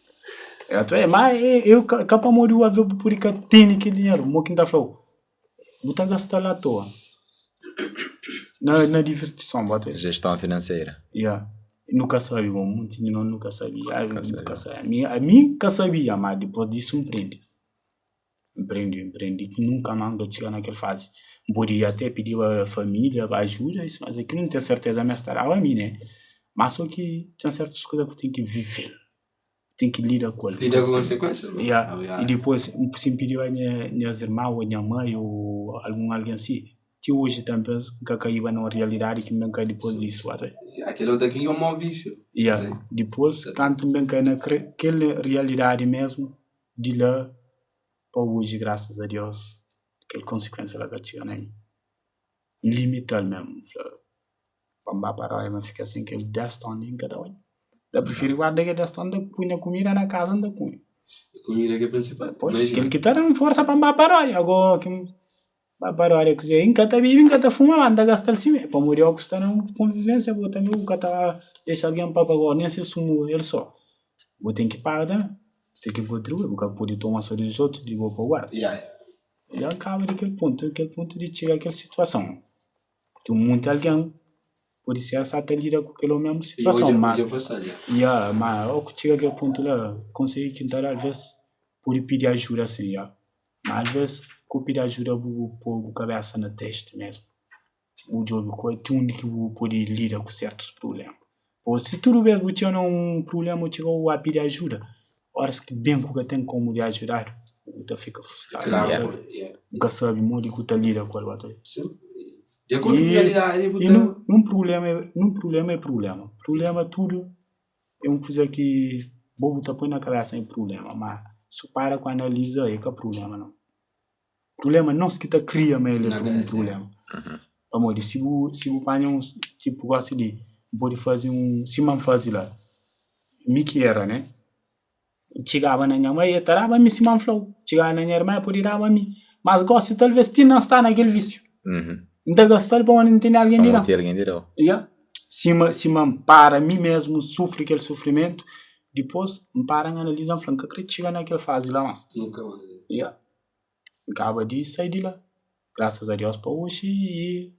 Mas eu capaz morrer a ver por que tem aquele dinheiro, o que ainda falou. Botar gastar lá à toa. Na divertição, bota. Gestão financeira. Nunca sabia, muito nunca sabia. A mim nunca sabia, mas depois disso empreendi que nunca mais chegar naquela fase. Podia até pedir a família ajuda, isso, mas aqui não tenho certeza, mas estará a mim, né? Mas só que tem certas coisas que eu tenho que viver, tenho que lidar com elas. Lidar com consequências? E depois, se pediu a minhas irmãs ou a minha mãe ou alguém assim, que hoje também que caiu numa realidade que me cai depois disso. Aquele outro aqui é um mau vício. Depois, quando também cai naquela realidade mesmo, de lá, para hoje, graças a Deus, aquela consequência lá que chega na mim. Limitar mesmo. Para parar, mas fica assim, aquele 10 tonnes em cada um. Eu prefiro guardar aquele 10 tonnes de punha comida na casa onde come. Comida que é principal. Pois, aquele que está dando força para parar. Agora, Para hora que dizer, encata vive, encata fuma, anda gastar assim, para morrer ao custar uma convivência, vou também o cara deixa alguém para pagar, nem se sumo ele só. Vou ter que pagar, né? Tem que contribuir, porque pode tomar só dos outros, de boa para o guarda. E acaba daquele ponto de chegar àquela situação. Que o mundo alguém pode ser essa lida com aquela mesma situação, mas ao que chega àquele ponto lá, consegue que às vezes pode pedir ajuda assim, mas às vezes que pedir ajuda por cabeça na testa mesmo. O jogo é o único que pode lidar com certos problemas. Ou se tudo bem, você tem um problema, você vai pedir ajuda. Horas que bem que tem como lhe ajudar, você fica frustrado. Nunca sabe muito que você lida com o outro. E num problema é problema. Problema tudo é uma coisa que bobo tá põe na cabeça em problema, mas se para com analisa é que é problema não. Problema não se que tá cria mais ele problema. Amor, se o panhão tipo gosta de pode fazer se man fazer lá, me que era, né? Chegava na minha mãe, tarava me se man flow. Chegava na minha irmã, pode dar a mim, mas gosta talvez de não estar naquele vício. Então gastar para não ter alguém de lá. Se man para mim mesmo sofre aquele sofrimento, depois me para analisar falando que chega naquela fase lá mais. Nunca mais. Acaba de sair de lá. Graças a Deus para hoje e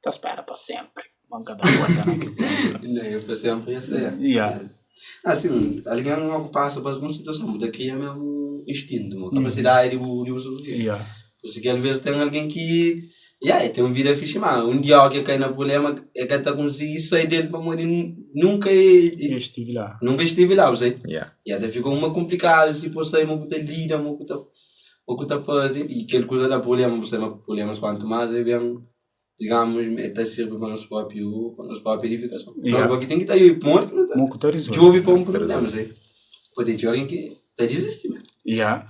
tá espera para sempre. Manca da porta naquele ponto. Eu para sempre ia ser. Assim, alguém não passa para alguma situação, daqui é mesmo instinto, uma capacidade de uso. Porque às vezes tem alguém que tem uma vida fixe, mas um dia que cai no problema é que está conseguindo sair dele para morrer. Nunca estive lá, você? E até ficou uma complicada, se for sair, uma coisa lida, uma coisa fazer, e aquela coisa da problema, você tem problemas quanto mais, é bem, digamos, até serve para nossa própria edificação. Nós aqui tem que estar aí, ponto, não está? De ouvir para um problema, você? Pode ter alguém que está desistindo, né?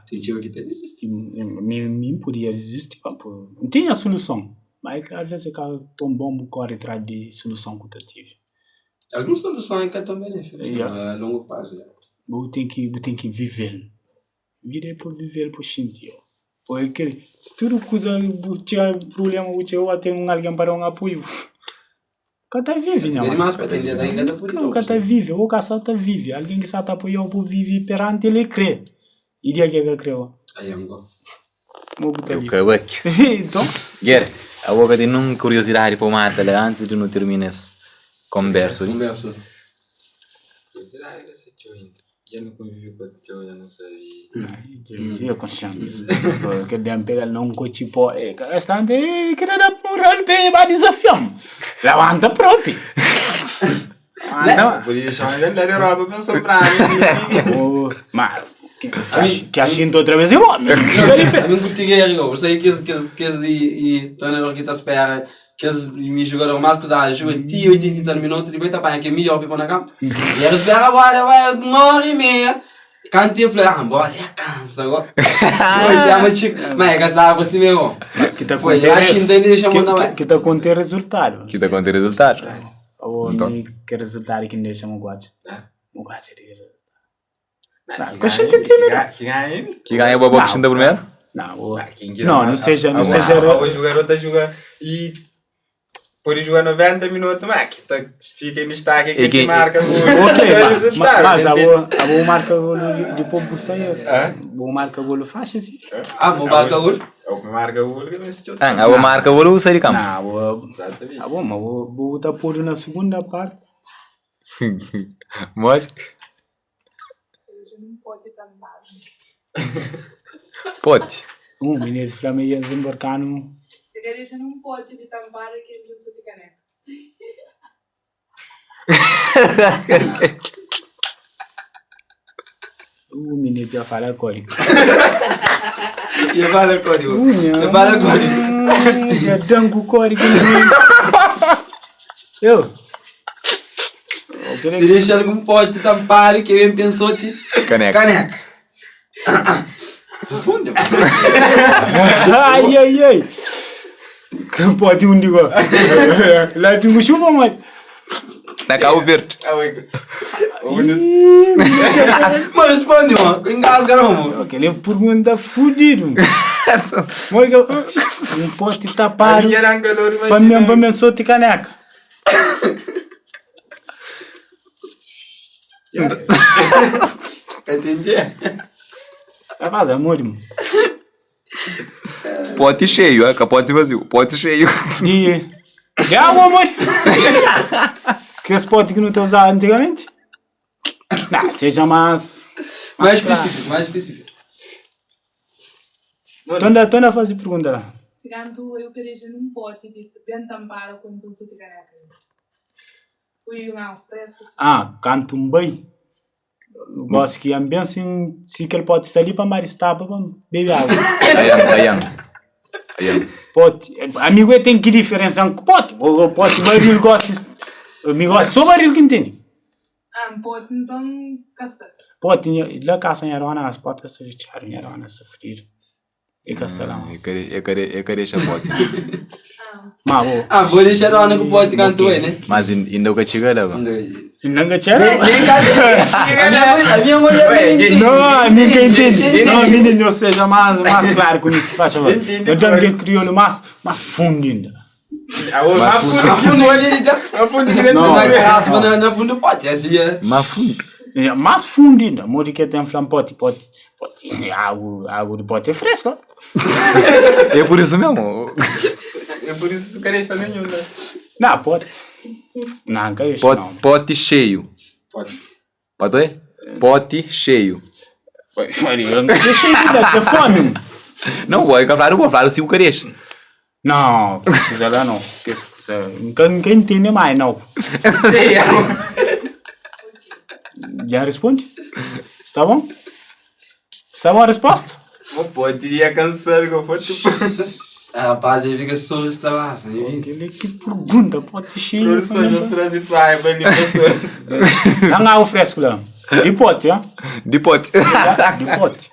Tem gente que está desistindo. Me podia desistir, não tem a solução, mas às vezes é tão bom correr atrás de solução que eu tive. Alguma solução é que é tão benéfica, a longo prazo. Eu tenho que viver. Virei por viver por sentir. Porque se tudo coisa tinha problema, eu tenho alguém para um apoio. Cada vive, não. Cada vive, o caçado tá vive. Alguém que sabe apoiar por vive perante ele crê. E dia que creu. Aí amigo. Eu quero aqui. Então, Gere, a boca de não curiosidade para mata antes de não terminar essa conversa. Curiosidade que você tinha. Eu não convivi com o teu, eu não sei. Eu consciente disso. Porque dem pegar não coche po, bastante que dá por bem para desafiar. Levanta próprio. Por isso eu ainda der roupa para sobrar. Mas que achei outra vez eu. A mim gostei você que e torna que tá espera que me jogaram mais coisa, jogo de 80 minutos, depois tá para que me obi na campo. E eles espera agora vai 1h30. Cantei eu falei, bora, cansa agora. Mas gastava assim mesmo. Que tá com resultado. Que tá com resultado. Que resultado que deixa um guache. Um guache de resultado. Que ganha o bobo que primeiro? Não seja. Hoje o garoto joga e por jogar 90 minutos, mas fica em destaque que te marca gol. Mas a boa marca gol de pouco sair. Boa marca gol faz assim. Boa marca gol? O que marca gol que não se chuta. A boa marca gol sai de campo. A boa tá por na segunda parte. Mas não pode também. Pode. Menino Flamengo desembarcando. Se quer deixar um pote de tampar que é isso de caneca. O menino já fala código. Já dango código. Se deixar algum pote de tampar que bem pensou de caneca. Responde. Ai. Pode digo. Lá tem um chuva, mas Na Cabo Verde. Mas responde, mano. Engasga não, mano. Aquele pergunta fudido. Um pote tapado. Para mim só te caneca. Entendi. Rapaz, amor, mano. Pote cheio, é? Capote vazio. Pote cheio. E água, amor. Que esse pote que não te usava antigamente? Não, seja mais específico. Tu anda a fazer pergunta lá. Se canto eu queria num pote de bem tampado com um de caneca. Fui um fresco. Canto bem. Gosto que ambiente se aquele pote está ali para maristar, para beber água. Ayang. Pote. Amigo, tem que diferenciar com pote. O pote barril gosta. Amigo, só barril que entende. Um pote, então, casta. Pote, lá caça em Arona, as potes se fecharam em Arona, se frir. E castelão. Eu queria deixar pote. Vou deixar o ano que pode cantar, né? Mas ainda o que chega lá. Não gachara? A minha mulher não, ninguém entende. Não, menino, seja mais claro com isso, faz favor. Eu também crioulo mais fundo ainda. Na fundo pode, assim é. Mais fundo ainda. Mori que tem flam pote. Água de pote é fresca. É por isso mesmo. É por isso que o cara está nenhum, né? Não, pote. Não, cara, pote cheio. Pode ver? Pote cheio. Eu não sei cheio de fome. Não, vou falar se o queres. Não, precisa lá não. Ninguém entende mais, não. Já responde? Está bom? Está bom a resposta? Pode ir cansado que eu for tipo... Rapaz, ele fica só esta massa. Aquele que pergunta, pote cheio. Produção nos traz de tua raiva ali, pessoas. Não há o fresco lá. De pote, hein? De pote. De pote.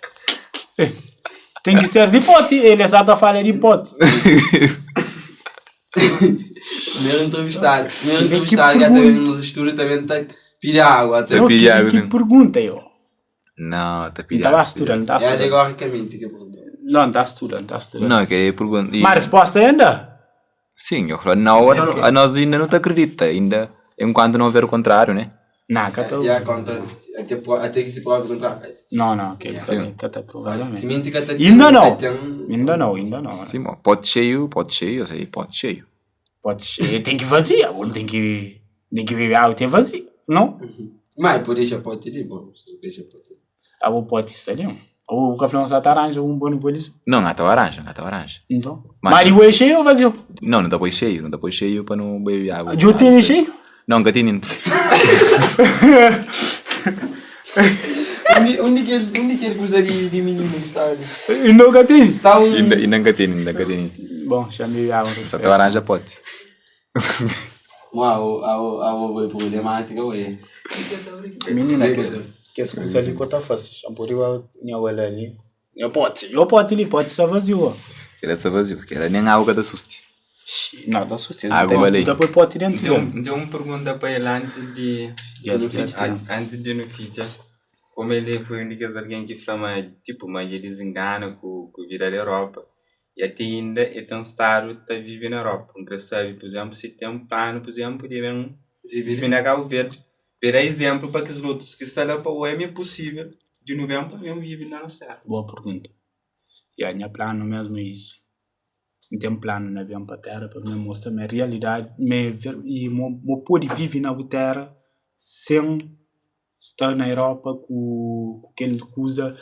Tem que ser de pote. Ele só está falando de pote. Meu entrevistado, que até nos estudos também está pilha água. Está pilha água. Que pergunta, eu? Não, está pilha água. Não está estudando. É alegoricamente que pergunta. Não, está estudando. Não, que é pergunta. Mas a resposta ainda? Sim, eu falo, não, a nós ainda não te acredita, ainda, enquanto não houver o contrário, né? Não, que até que se prove o contrário. Não, que isso aí, que até provavelmente. Ainda não. Sim, pote cheio, eu sei, pote cheio. Pote cheio, tem que vazia, tem que beber água, tem vazio, não? Mas pode deixar pote ali, bom, deixa pote. O pote está ali, o café não está laranja, um bom bolis? Não está laranja. Então? Mas o é cheio ou vazio? Não está cheio para não beber água. O tem cheio? Não, gatinho. Onde que ele usa de menino que está ali? E não gatinho? Está um... E não gatinho. Bom, chamei água. Só tem laranja pode. A problemática é... Menina, que as coisas ali que eu faço. Champuriu minha olha ali. Eu pote ali, pode estar vazio. Ele está vazio, porque era nem água da susto. Não, está susto. Água ali. Depois pode dentro. Tem uma pergunta para ele antes de no feature. Como ele foi alguém que fala, tipo, mas eles enganam com vida da Europa. E até ainda é tão estado está vivendo na Europa. Então, sabe, por exemplo, se tem um plano, por exemplo, de viver na Cabo Verde. Por exemplo, para que os outros que estão lá para o é possível de novembro mesmo viver na nossa terra. Boa pergunta. E a minha plano mesmo é isso. Não tem plano na minha terra para me mostrar a minha realidade e eu poder viver na terra sem estar na Europa com aquele coisa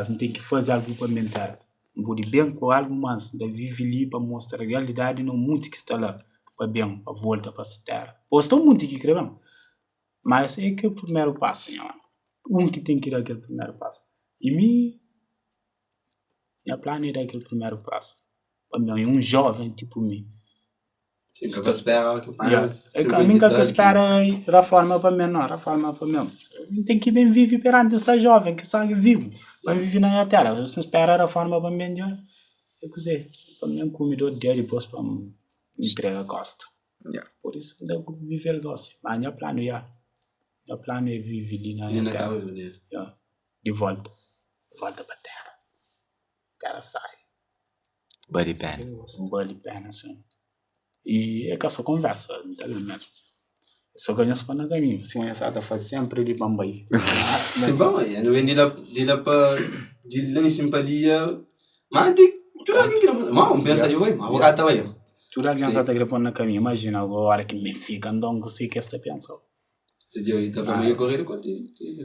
não tem que fazer algo para minha terra. Vou bem com algo, mas viver ali para mostrar a realidade no mundo que está lá para bem, para voltar para essa terra. Posso muito que escrevemos. Mas é que o primeiro passo, que tem que dar aquele primeiro passo. E minha plano é dar aquele primeiro passo. Para mim, jovem tipo mim. Sim, que eu espero que a minha que espera a forma para mim, não, a forma para mim. Tem que bem viver perante esta jovem, que sabe vivo. Para viver na minha terra. Eu espero a forma para mim, eu sei, para mim, comedor de depois para me entregar a costa. Por isso, eu viver doce. Mas minha plano é viver ali na terra. De volta para a terra. O cara sai. Buddy pen. Assim. E é que eu só conversa, não tá mesmo. Só conheço para nada caminho. Se conhece, ela faz sempre de Bambai. Sim, bom, eu não vem de lá para em Simpalia. Mas tu alguém que não. Mas pensa aí, vai. Mas o cara estava aí. Tu alguém está a grepar na caminho. Imagina agora que me fica andando assim que esta pensa. Eu estava meio correndo com ele.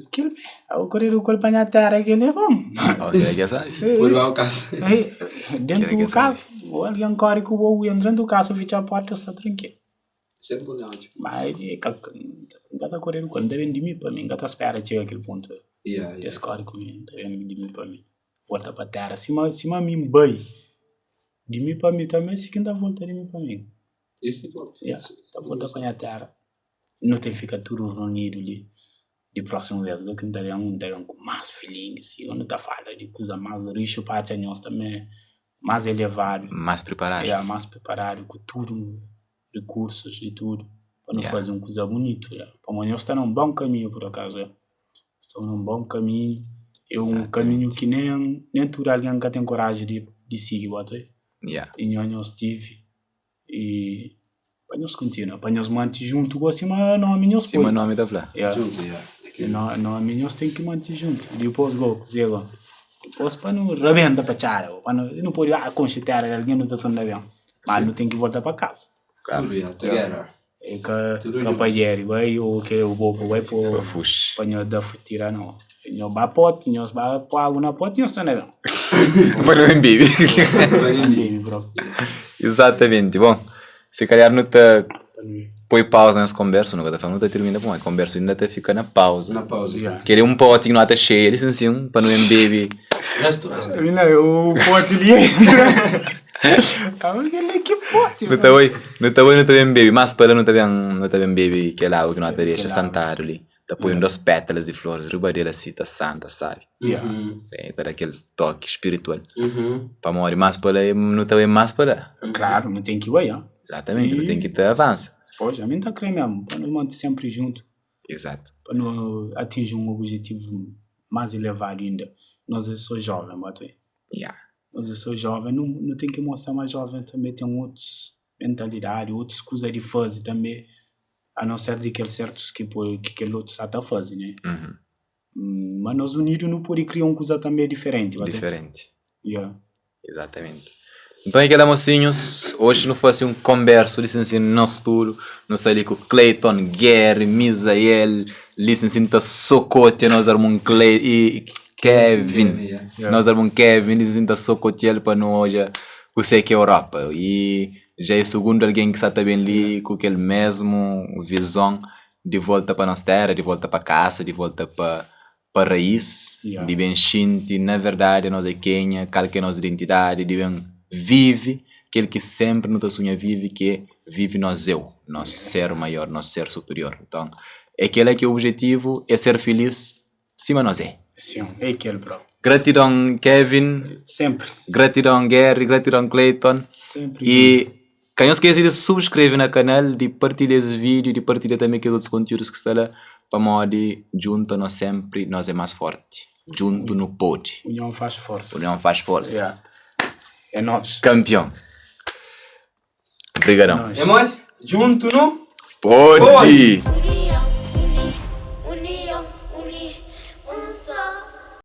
Aquilo bem. Eu corri o corpo na terra que ele vamos. Ok, já sabe. Foi lá o caso. Dentro do carro. Ou alguém corre com o entrando do carro, fecha a porta, está tranquilo. Sempre bom, não. Mas engata correndo quando deve de mim para mim, engata espera chegar aquele ponto. Esse corre comigo, deve de mim para mim. Volta para a terra, cima mim bem. De mim para mim também, se quem dá volta de mim para mim. Isso é bom. Tá volta para a terra. Não tem que ficar tudo reunido ali. De próxima vez, eu que não tem com mais feelings, eu não tá falando de coisa mais rico para a nós também, mais elevado. Mais preparado. Mais preparado, com tudo, recursos e tudo, para não fazer uma coisa bonita. Para amanhã está num bom caminho, por acaso. Estou num bom caminho. É um caminho que nem tudo alguém que tem coragem de seguir, E nós estive. E para nós continuar, para nós manter junto, acima não nós sim, mas nome da Flá. Junto, não nós tem que manter junto. Depois depois para não rebenta para chara, para não pode conchitar alguém não está tão bem. Mas não tem que voltar para casa. Tudo together. É que papai vai ou que o bobo vai para nós dar futira não. Nós vai pote, nós vai pôr água na pote, nós está bem. Para não embeber. Exatamente. Bom, se calhar não está põe pausa nessa conversa, não está termina com a conversa, ainda está fica na pausa. Na pausa. Querer um pote que não está cheio, eles assim, para não embeber. Resto. O pote ali. Que pote. Não está bem baby, mas para não está bem baby que é lá o que não está deixa sentado ali. Está põe 2 pétalas de flores, ribadeira assim, está santa, sabe? Sim, para aquele toque espiritual. Para morrer mais para lá, não está bem mais para lá. Claro, não tem que ir, exatamente, não tem que ter avanço. Pois, a mim está crendo mesmo, para nos manter sempre junto. Exato. Para não atingir um objetivo mais elevado ainda. Nós somos jovens, Nós somos jovens, não tem que mostrar mais jovem também, tem outras mentalidades, outras coisas de fazer também, a não ser daqueles certos que aquele outro está a fazer, né? Mas nós unidos não podemos criar uma coisa também diferente. Diferente. Exatamente. Então, aqui, mocinhos, hoje não foi assim um converso, licenciado no nosso estudo, nós estamos ali com Clayton, Gary, Misael, licenciado Socote, nós éramos um Kevin, nós éramos um Kevin, licenciado Socote, para nós hoje, eu sei que é Europa, e já é o segundo alguém que está bem ali, com aquele mesmo visão, de volta para nossa terra, de volta para casa, de volta para a raiz, de bem xinte, na verdade, nós é Quênia, qual que é a nossa identidade, de bem vive, aquele que sempre não sonha vive, que vive nosso ser maior, nosso ser superior. Então, aquele que é o objetivo, é ser feliz, cima nós é. Sim, é aquele, bro. Gratidão, Kevin. Sempre. Gratidão, Gary, gratidão, Clayton. Sempre. E quem não esquece de subscrever no canal, de partilhar esse vídeo, de partilhar também aqueles outros conteúdos que estão lá, para modo junto nós sempre, nós é mais forte. Junto no pode. União faz força. União faz força. É nós. Campeão. Obrigadão. É nós. Junto no Pode.